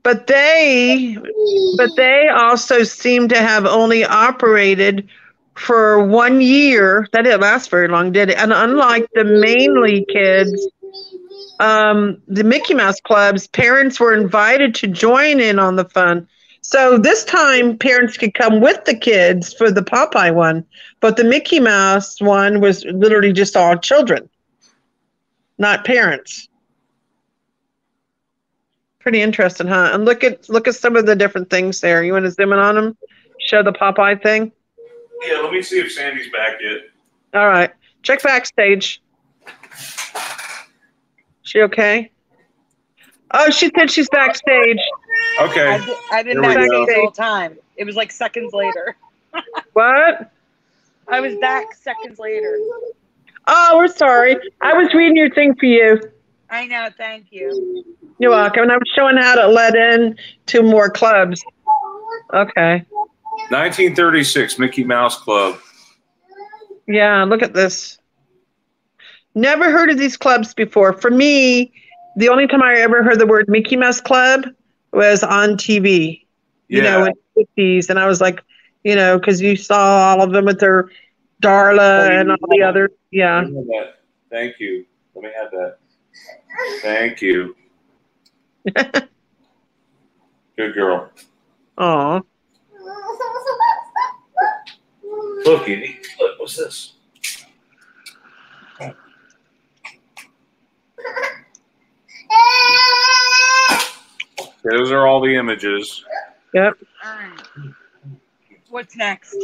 But they also seem to have only operated for 1 year. That didn't last very long, did it? And unlike the mainly kids, the Mickey Mouse clubs, parents were invited to join in on the fun. So this time, parents could come with the kids for the Popeye one, but the Mickey Mouse one was literally just all children, not parents. Pretty interesting, huh? And look at some of the different things there. You want to zoom in on them? Show the Popeye thing? Yeah, let me see if Sandy's back yet. All right. Check backstage. She okay? Oh, she said she's backstage. Okay. I've been backstage the whole time. It was like seconds later. What? I was back seconds later. Oh, we're sorry. I was reading your thing for you. I know. Thank you. You're welcome. And I was showing how to let in to more clubs. Okay. 1936, Mickey Mouse Club. Yeah, look at this. Never heard of these clubs before. For me, the only time I ever heard the word Mickey Mouse Club was on TV. You know, in the 50s. And I was like, you know, because you saw all of them with their Darla and all the other. Yeah. Thank you. Let me have that. Thank you. Good girl. Aw. Look, Edie. Look, what's this? Those are all the images. Yep. What's next?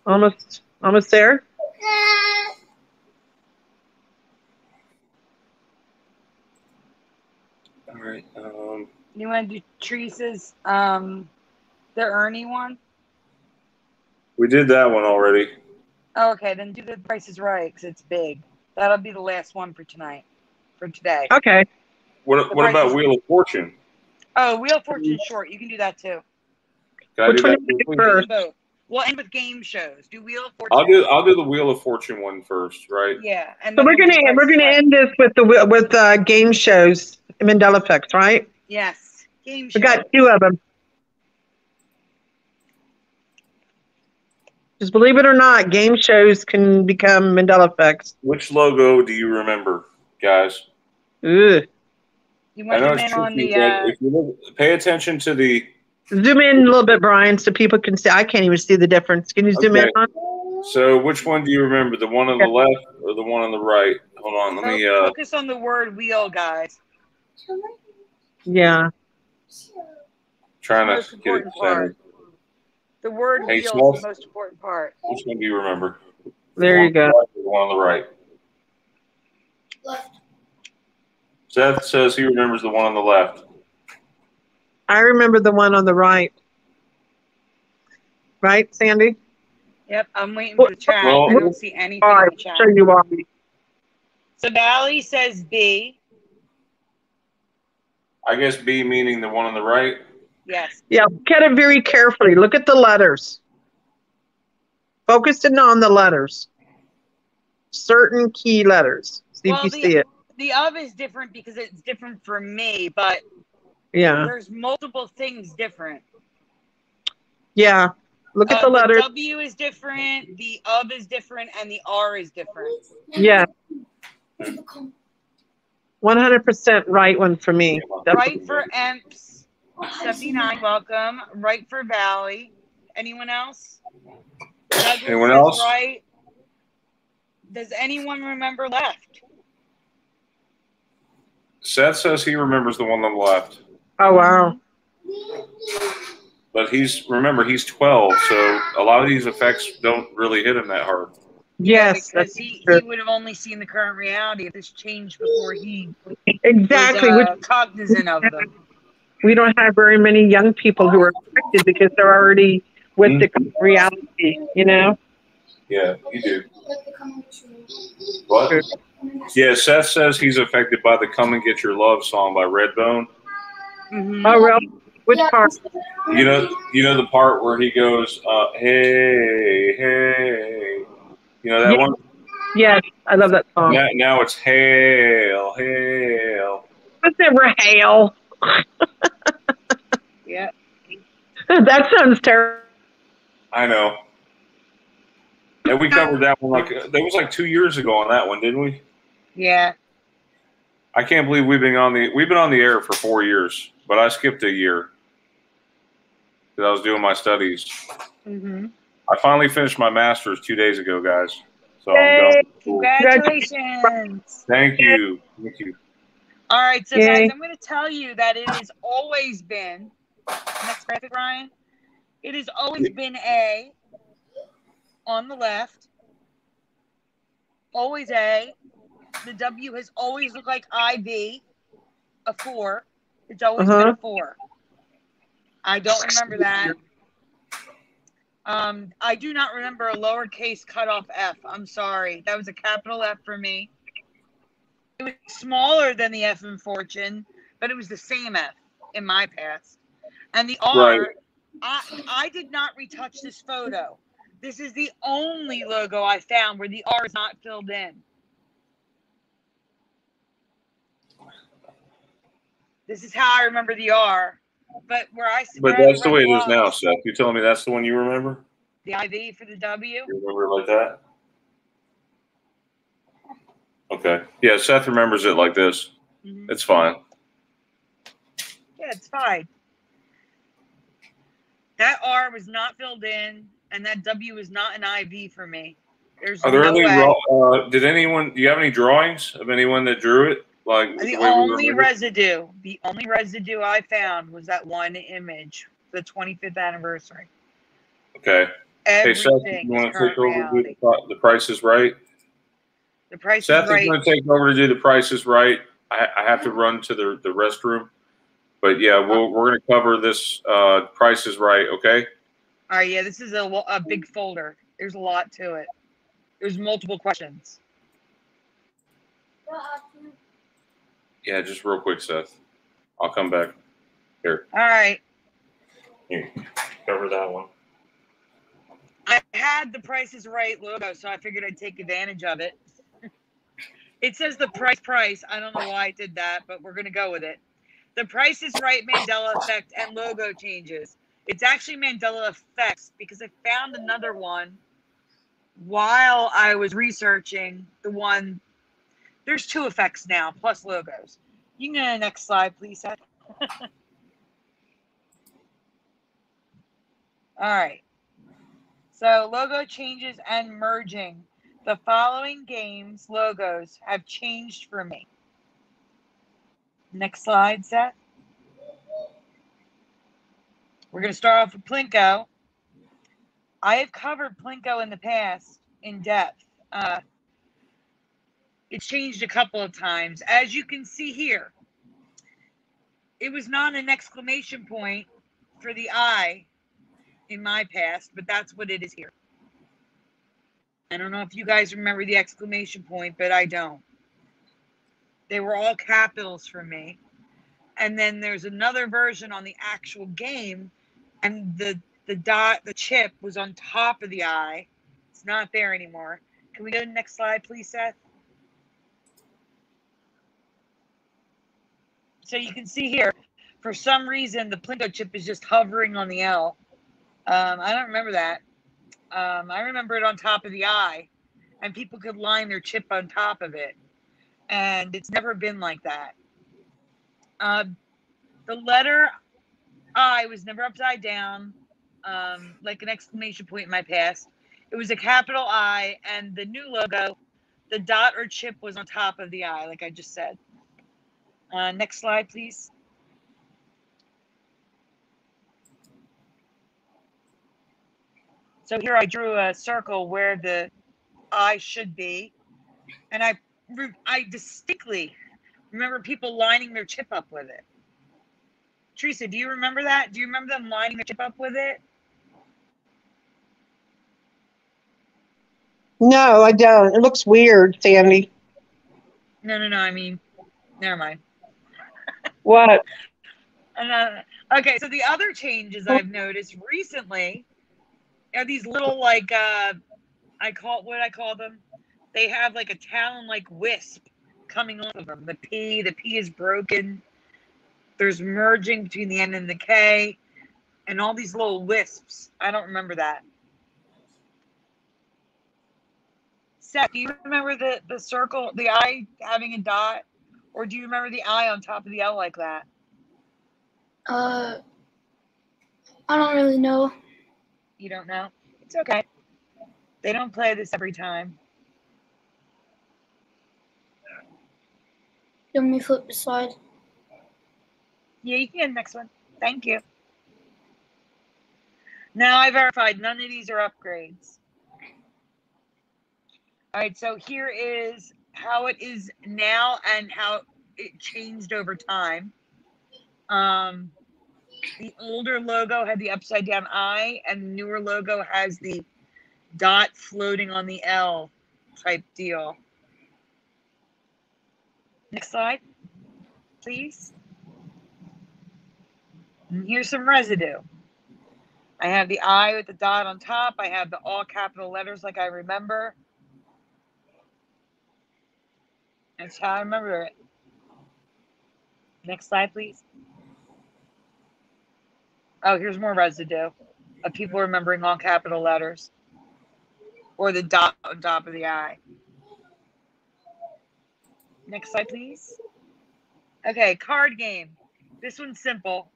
Almost there. All right. You want to do Teresa's, the Ernie one? We did that one already. Oh, okay, then do the Price is Right because it's big. That'll be the last one for tonight, for today. Okay. What Price about is- Wheel of Fortune? Oh, Wheel of Fortune short. You can do that too. Can I Which do one that? do you do please? Do first? them both. We'll end with game shows. Do Wheel of Fortune. I'll do the Wheel of Fortune one first, right? Yeah, and So then we're we'll do gonna Price is Right. end this with game shows, Mandela effects, right? Yes, game We shows. got 2 of them. Just believe it or not, game shows can become Mandela effects. Which logo do you remember, guys? Ugh. You I want know to it's in on tricky, the but if you look, pay attention to the. Zoom in a little bit, Brian, so people can see. I can't even see the difference. Can you zoom in Okay. on? So which one do you remember? The one on the left or the one on the right? Hold on, let me. focus on the word wheel, guys. Yeah. Trying Most to get it important part. centered. The word Hey, wheel Smith. is the most important part. Which one do you remember? There you go. The one on the right. Left. Seth says he remembers the one on the left. I remember the one on the right. Right, Sandy? Yep, I'm waiting for the chat. Well, I don't see anything All in right, the chat. show you why. So Valley says B. I guess B meaning the one on the right. Yes. Yeah, look at it very carefully. Look at the letters. Focus in on the letters. Certain key letters. See if you see it. The of is different because it's different for me, but Yeah. there's multiple things different. Yeah. Look at the letters. The W is different, the of is different, and the R is different. Yeah. 100% right one for me. Right for Emps, 79, welcome. Right for Valley. Anyone else? Douglas Anyone says else? right. Does anyone remember left? Seth says he remembers the one on the left. Oh, wow. But he's 12, so a lot of these effects don't really hit him that hard. Yes. Because he would have only seen the current reality if this changed before he Exactly. was cognizant of them. We don't have very many young people who are affected because they're already with the reality, you know? Yeah, you do. What? Yeah, Seth says he's affected by the "Come and Get Your Love" song by Redbone. Mm-hmm. Oh, really? Which part? You know the part where he goes, "Hey, hey." You know that one? Yes, I love that song. Now it's "Hail, hail." It's never hail. Yeah. That sounds terrible. I know. And we covered that one that was like 2 years ago on that one, didn't we? Yeah. I can't believe we've been on the air for 4 years, but I skipped a year because I was doing my studies. Mm-hmm. I finally finished my master's 2 days ago, guys. So I'm done. Congratulations. Thank you. Thank you. All right, so Yay. guys, I'm going to tell you that it has always been, next graphic, Ryan, it has always been A on the left, always A. The W has always looked like IV, a 4. It's always been a 4. I don't remember that. I do not remember a lowercase cutoff F. I'm sorry. That was a capital F for me. It was smaller than the F in Fortune, but it was the same F in my past. And the R, Right. I did not retouch this photo. This is the only logo I found where the R is not filled in. This is how I remember the R. But But that's the way it is now, Seth. You telling me that's the one you remember? The IV for the W? You remember it like that? Okay. Yeah, Seth remembers it like this. Mm-hmm. It's fine. Yeah, it's fine. That R was not filled in, and that W is not an IV for me. There's Are there no any? way. Do you have any drawings of anyone that drew it? Like The way we only remember? residue I found was that one image, the 25th anniversary. Okay. Hey, Seth, Everything you is want to current take over reality. the Price is Right? The Price Seth is Right. is going to take over to do the Price is Right. I have to run to the restroom. But yeah, we're going to cover this Price is Right, okay? All right, yeah, this is a big folder. There's a lot to it. There's multiple questions. Yeah, just real quick, Seth. I'll come back. Here. All right. Here. Cover that one. I had the Price is Right logo, so I figured I'd take advantage of it. It says the price. I don't know why I did that, but we're going to go with it. The Price is Right Mandela effect and logo changes. It's actually Mandela effects because I found another one while I was researching the one. There's 2 effects now, plus logos. You can go to the next slide, please, Seth. All right. So logo changes and merging. The following games' logos have changed for me. Next slide, Seth. We're going to start off with Plinko. I have covered Plinko in the past in depth. It's changed a couple of times. As you can see here, it was not an exclamation point for the I in my past, but that's what it is here. I don't know if you guys remember the exclamation point, but I don't. They were all capitals for me. And then there's another version on the actual game, and the chip was on top of the I. It's not there anymore. Can we go to the next slide, please, Seth? So you can see here, for some reason, the Plinko chip is just hovering on the L. I don't remember that. I remember it on top of the I, and people could line their chip on top of it. And it's never been like that. The letter I was never upside down, like an exclamation point in my past. It was a capital I, and the new logo, the dot or chip was on top of the I, like I just said. Next slide, please. So here I drew a circle where the I should be, and I distinctly remember people lining their chip up with it. Teresa, do you remember that? Do you remember them lining their chip up with it? No, I don't. It looks weird, Sandy. No. I mean, never mind. What? Okay, so the other changes I've noticed recently are these little, like, I call them? They have like a talon-like wisp coming off of them. The P is broken. There's merging between the N and the K, and all these little wisps. I don't remember that. Seth, do you remember the circle, the I having a dot? Or do you remember the I on top of the L like that? I don't really know. You don't know? It's okay. They don't play this every time. Let me flip the slide. Yeah, you can get the next one. Thank you. Now I verified none of these are upgrades. All right, so here is how it is now and how it changed over time. The older logo had the upside down I, and the newer logo has the dot floating on the L type deal. Next slide, please. And here's some residue. I have the I with the dot on top. I have the all capital letters like I remember. That's how I remember it. Next slide, please. Oh, here's more residue of people remembering all capital letters. Or the dot on top of the I. Next slide, please. Okay, card game. This one's simple.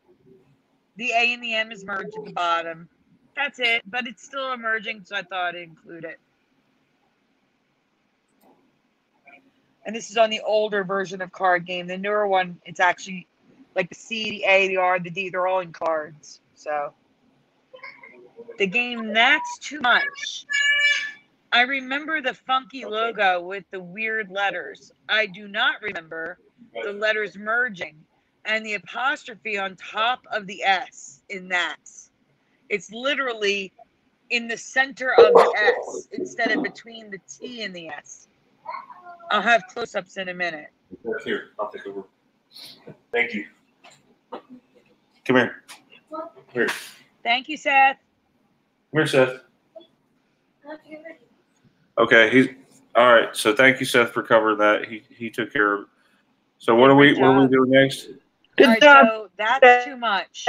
The A and the M is merged at the bottom. That's it, but it's still emerging, so I thought I'd include it. And this is on the older version of card game. The newer one, it's actually like the C, the A, the R, the D, they're all in cards. So the game That's Too Much. I remember the funky logo with the weird letters. I do not remember the letters merging and the apostrophe on top of the S in that. It's literally in the center of the S instead of between the T and the S. I'll have close-ups in a minute. Here, I'll take over. Thank you. Come here. Come here. Thank you, Seth. Come here, Seth. Okay, he's all right. So thank you, Seth, for covering that. He took care of. So what are we doing next? Good All right, job. so that's too much.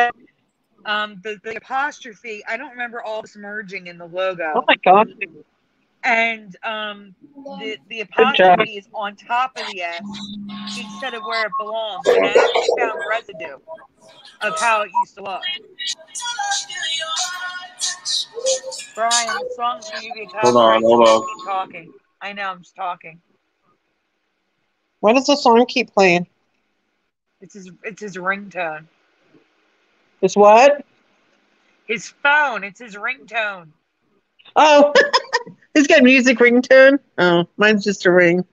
The apostrophe, I don't remember all this merging in the logo. Oh my gosh. And the apostrophe is on top of the S instead of where it belongs. And I actually found residue of how it used to look. Brian, the song's going to be copyright. Hold on. Keep talking. I know, I'm just talking. Why does the song keep playing? It's his ringtone. It's what? His phone. It's his ringtone. Oh, he's got music ringtone. Oh, mine's just a ring.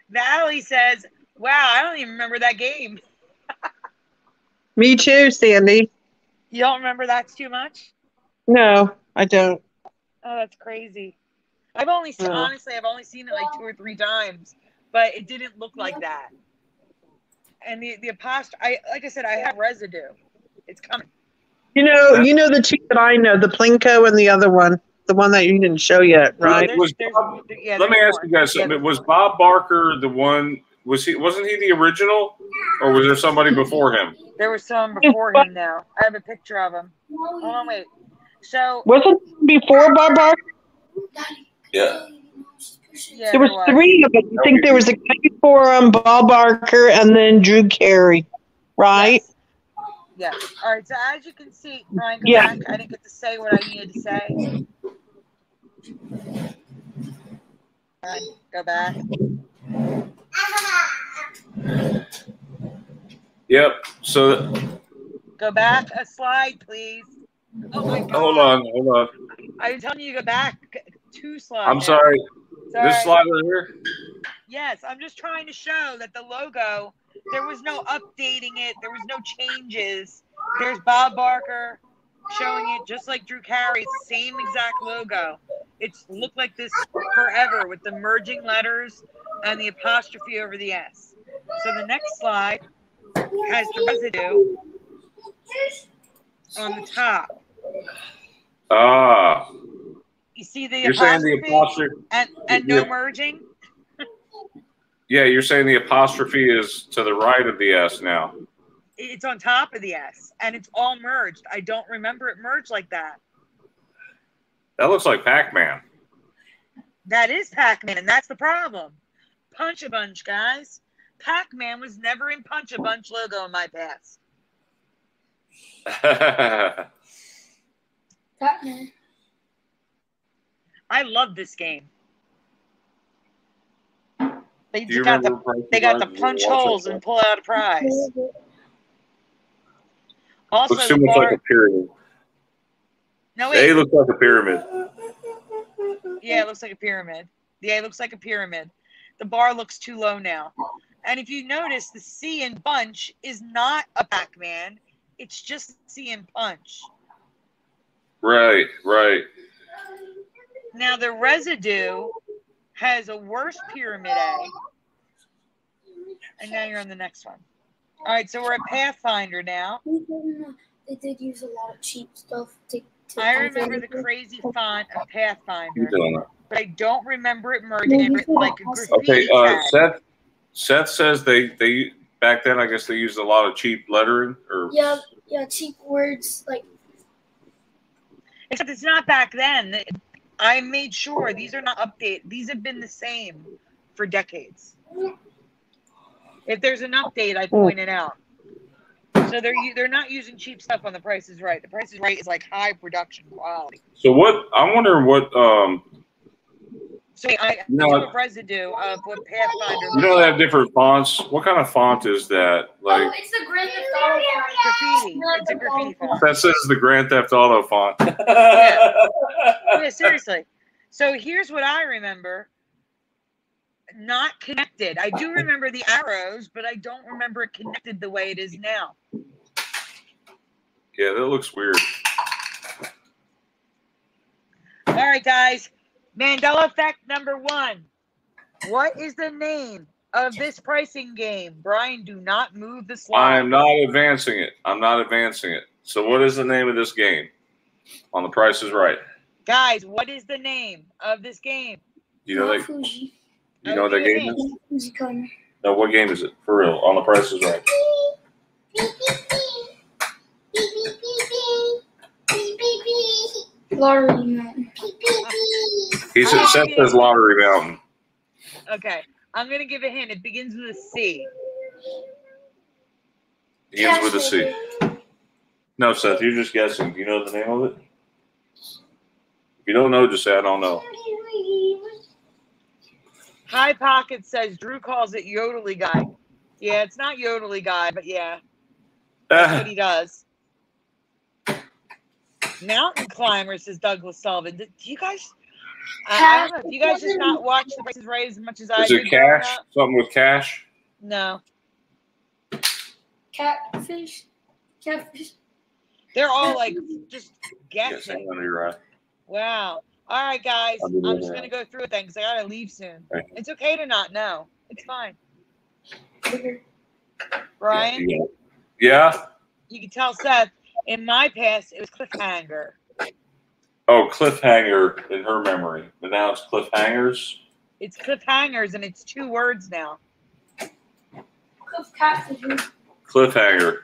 Natalie says, "Wow, I don't even remember that game." Me too, Sandy. You don't remember That's Too Much? No, I don't. Oh, that's crazy. I've only seen, honestly, I've only seen it like 2 or 3 times, but it didn't look like that. And the apostrophe, like I said, I have residue. It's coming. You know the two that I know, the Plinko and the other one, the one that you didn't show yet, right? Let me ask you guys something. Was Bob Barker the one? Wasn't he the original, or was there somebody before him? There was some before him. Now I have a picture of him. Hold on, wait. So wasn't it before Bob Barker? Yeah. There was 3 of them. I think there was a guy before Bob Barker, and then Drew Carey, right? Yes. All right. So as you can see, Brian, go back. I didn't get to say what I needed to say. Brian, go back. Yep. So go back a slide, please. Oh my God. Hold on. I'm telling you to go back 2 slides. I'm sorry. This slide right here? Yes, I'm just trying to show that the logo, there was no updating it. There was no changes. There's Bob Barker showing it just like Drew Carey. Same exact logo. It's looked like this forever with the merging letters and the apostrophe over the S. So the next slide has the residue on the top. Ah. You see the You're saying the apostrophe and no merging? Yeah, you're saying the apostrophe is to the right of the S now. It's on top of the S, and it's all merged. I don't remember it merged like that. That looks like Pac-Man. That is Pac-Man, and that's the problem. Punch-a-Bunch, guys. Pac-Man was never in Punch-a-Bunch logo in my past. Pac-Man. I love this game. They got the punch holes and pull out a prize. Also, looks too much like a pyramid. No, wait. A looks like a pyramid. Yeah, it looks like a pyramid. Yeah, it looks like a pyramid. The bar looks too low now. And if you notice, the C in bunch is not a Pac-Man. It's just C in punch. Right. Now, the residue has a worse pyramid A. And now you're on the next one. All right, so we're at Pathfinder now. They did use a lot of cheap stuff to I remember the crazy font of Pathfinder, but I don't remember it merging like a graffiti tag. Seth says they back then, I guess they used a lot of cheap lettering. Yeah, cheap words like. Except it's not back then. I made sure these are not updated. These have been the same for decades. If there's an update, I point it out. So they're not using cheap stuff on The Price is Right. The Price is Right is like high production quality. So I'm wondering what So I do a residue of what Pathfinder. You know they have different fonts. What kind of font is that? Like it's the Grand Theft Auto font. Graffiti. It's a graffiti font. That says the Grand Theft Auto font. Yeah, seriously. So here's what I remember. Not connected. I do remember the arrows, but I don't remember it connected the way it is now. Yeah, that looks weird. All right, guys. Mandela effect number 1. What is the name of this pricing game? Brian, do not move the slide. I am not advancing it. I'm not advancing it. So what is the name of this game on The Price is Right? Guys, what is the name of this game? You know that. Fuji. You know what that game is? Fuji Corner. No, what game is it? For real, on The Price is Right. Lottery Mountain. He said Seth says Lottery Mountain. Okay, I'm gonna give a hint. It begins with a C. Begins with a C. No, Seth, you're just guessing. Do you know the name of it? If you don't know, just say I don't know. High Pocket says Drew calls it Yodely Guy. Yeah, it's not Yodely Guy, but yeah, that's what he does. Mountain Climber, says Douglas Sullivan. Do you guys? I don't know. Do you guys just not watch The Price is Right as much as I do? Is it cash? Something with cash? No. Catfish. Catfish. They're all like just Yes, guessing. you're right. Wow. All right, guys. I'll do I'm that just now. going to go through it then because I got to leave soon. Okay. It's okay to not know. It's fine. Brian, Yeah? you can tell Seth, in my past, it was Cliffhanger. Oh, Cliffhanger in her memory. But now it's Cliffhangers? It's Cliffhangers, and it's 2 words now. Catfish. Cliffhanger.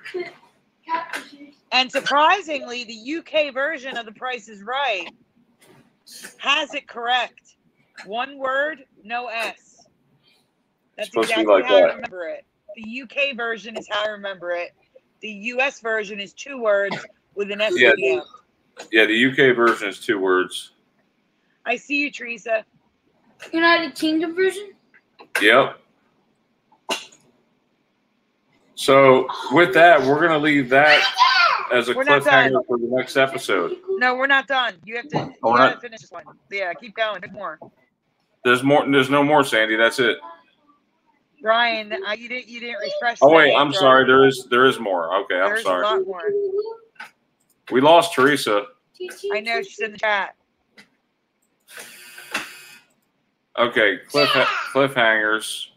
Catfish. And surprisingly, the UK version of The Price is Right has it correct. 1 word, no S. That's Supposed to be exactly like how I that. remember it. The UK version is how I remember it. The US version is 2 words with an S Yeah. at the end. Yeah, the UK version is 2 words. I see you, Teresa. United Kingdom version? Yep. So with that, we're going to leave that as a We're not cliffhanger for the next episode. No, we're not done. You have to. You Oh, we're gotta not- finish this one. Yeah, keep going. There's more. There's more. There's no more, Sandy. That's it. Brian, you didn't refresh. Oh that wait, I'm after sorry. There is more. Okay, I'm There's sorry. a lot more. We lost Teresa. I know she's in the chat. Okay, cliffhangers.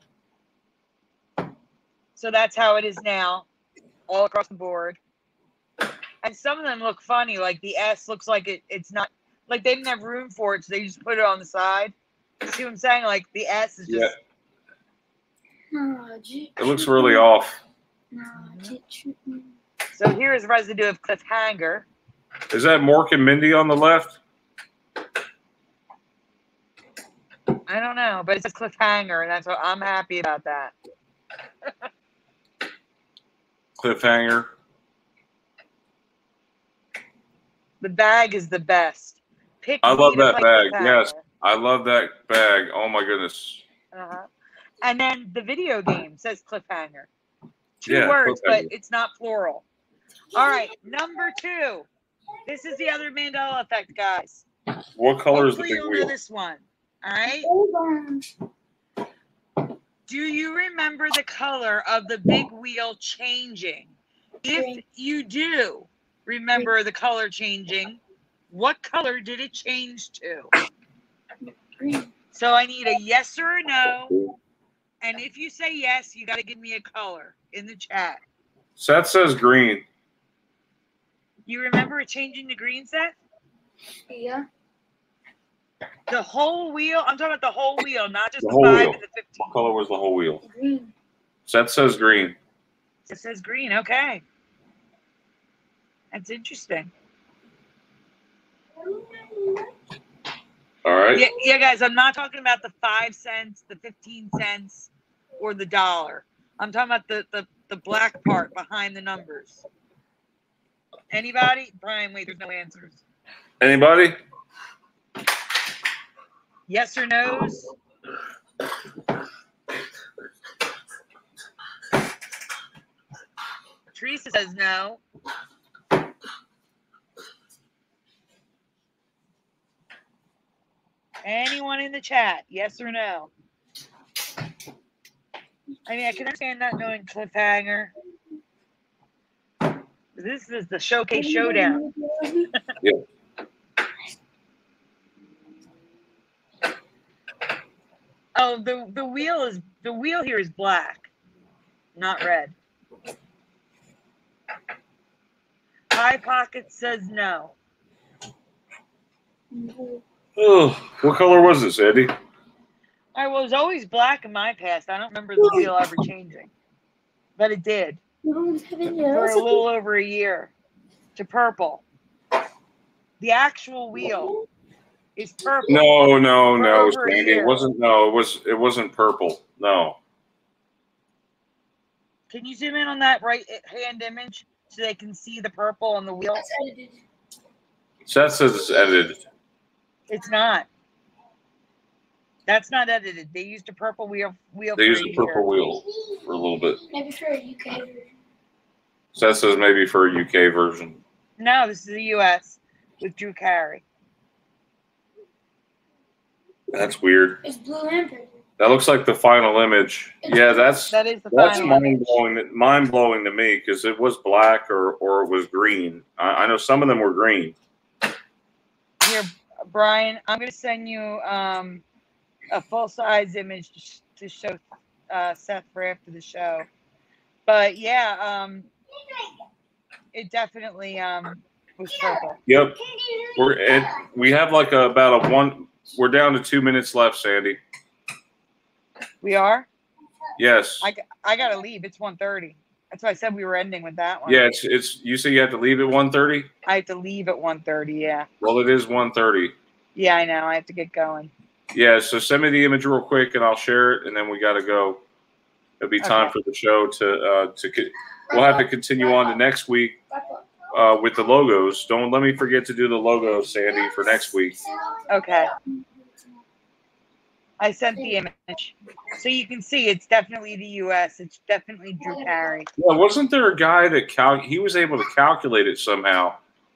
So that's how it is now, all across the board. And some of them look funny. Like the S looks like it's not like they didn't have room for it, so they just put it on the side. You see what I'm saying? Like the S is just. It looks really off. So here is residue of Cliffhanger. Is that Mork and Mindy on the left? I don't know, but it's a Cliffhanger, and that's what I'm happy about that. Cliffhanger. The bag is the best. Pick I me love to that play bag. Cliffhanger. Yes, I love that bag. Oh my goodness. Uh-huh. And then the video game says Cliffhanger. 2 Yeah, words, Cliffhanger. but it's not plural. All right, number 2. This is the other Mandela effect, guys. What color is the Hopefully big you'll wheel? know this one. All right. Do you remember the color of the big wheel changing? If you do remember the color changing, what color did it change to? Green. So I need a yes or a no. And if you say yes, you got to give me a color in the chat. Seth says green. You remember it changing to green, Seth? Yeah. The whole wheel? I'm talking about the whole wheel, not just The the whole 5 wheel. and the 15. What color was the whole wheel? Green. Seth says green. It says green. Okay. That's interesting. All right. Yeah, guys, I'm not talking about the 5 cents, the 15 cents, or the dollar. I'm talking about the black part behind the numbers. Anybody? Brian, wait, there's no answers. Anybody? Yes or no's? Teresa says no. Anyone in the chat, yes or no? I mean, I can understand not knowing Cliffhanger. This is the Showcase Showdown. No, the wheel here is black, not red. High Pocket says no. Oh, what color was this, Andy? I was always black in my past. I don't remember the wheel ever changing, but it did for a little over a year to purple. The actual wheel is purple. No, over a Sandy. year. It wasn't. No, it wasn't purple. No. Can you zoom in on that right hand image so they can see the purple on the wheel? That's edited. Seth says it's edited. It's not. That's not edited. They used a purple wheel. They used a purple wheel for a little bit. Maybe for a UK version. Seth says maybe for a UK version. No, this is the US with Drew Carey. That's weird. It's blue and purple. That looks like the final image. Yeah, that is the final image. mind blowing to me because it was black or it was green. I know some of them were green. Here, Brian, I'm going to send you a full size image to show Seth for after the show. But yeah, it definitely was purple. Yep. We have like about a one. We're down to 2 minutes left, Sandy. We are? Yes. I got to leave. It's 1:30. That's why I said we were ending with that one. Yeah, it's. You say you have to leave at 1:30? I have to leave at 1:30, yeah. Well, it is 1:30. Yeah, I know. I have to get going. Yeah, so send me the image real quick, and I'll share it, and then we got to go. It'll be time for the show to. We'll have to continue on to next week with the logos. Don't let me forget to do the logos, Sandy, for next week. Okay. I sent the image. So you can see it's definitely the US. It's definitely Drew Carey. Yeah, wasn't there a guy that he was able to calculate it somehow?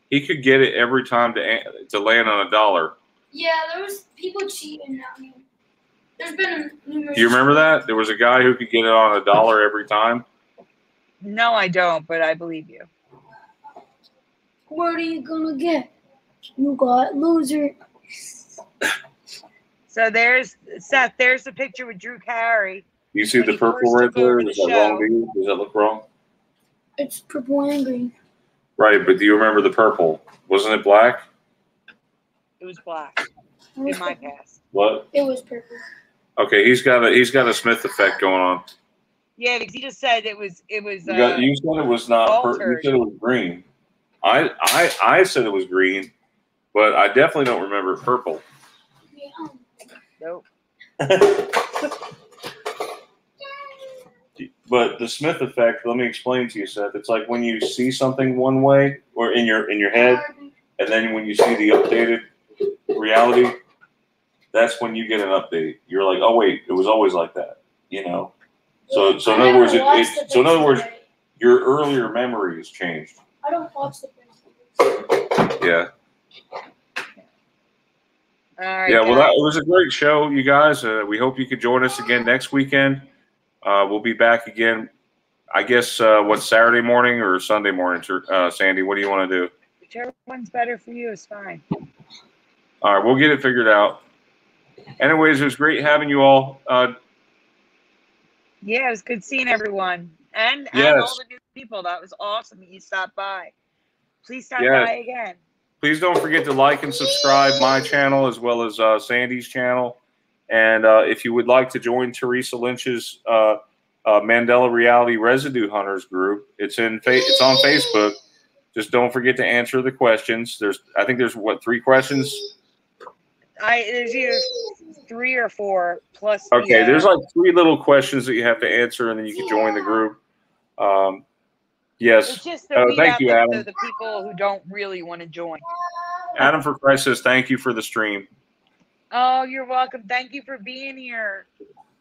He could get it every time to land on $1. Yeah, there was people cheating. I mean, there's been numerous. Do you remember that? There was a guy who could get it on $1 every time. No, I don't, but I believe you. What are you gonna get? You got loser. So there's Seth. There's the picture with Drew Carey. You see the purple right there? Is that wrong to you? Does that look wrong? It's purple and green. Right, but do you remember the purple? Wasn't it black? It was black in my past. What? It was purple. Okay, he's got a Smith effect going on. Yeah, because he just said it was. You said it was not purple. You said it was green. I said it was green, but I definitely don't remember purple. Yeah. Nope. But the Smith effect, let me explain to you, Seth. It's like when you see something one way or in your head, and then when you see the updated reality, that's when you get an update. You're like, oh wait, it was always like that, you know. So in other words, your earlier memory has changed. I don't watch the first. Yeah. All right. Yeah. Well, it was a great show, you guys. We hope you could join us again next weekend. We'll be back again. I guess Saturday morning or Sunday morning, Sandy? What do you want to do? Whichever one's better for you is fine. All right, we'll get it figured out. Anyways, it was great having you all. Yeah, it was good seeing everyone and Yes. all the new people. That was awesome that you stopped by. Please stop Yes. by again. Please don't forget to like and subscribe my channel as well as Sandy's channel. And if you would like to join Teresa Lynch's Mandela Reality Residue Hunters group, it's on Facebook. Just don't forget to answer the questions. I think there's 3 questions? There's either 3 or 4 plus. Okay, there's like 3 little questions that you have to answer, and then you can join the group. Yes. It's just that thank you, Adam. the people who don't really want to join. Adam for Christ says thank you for the stream. Oh, you're welcome. Thank you for being here.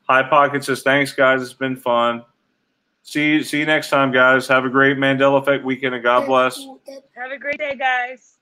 High Pocket says thanks, guys. It's been fun. See you next time, guys. Have a great Mandela Effect weekend, and God bless. Have a great day, guys.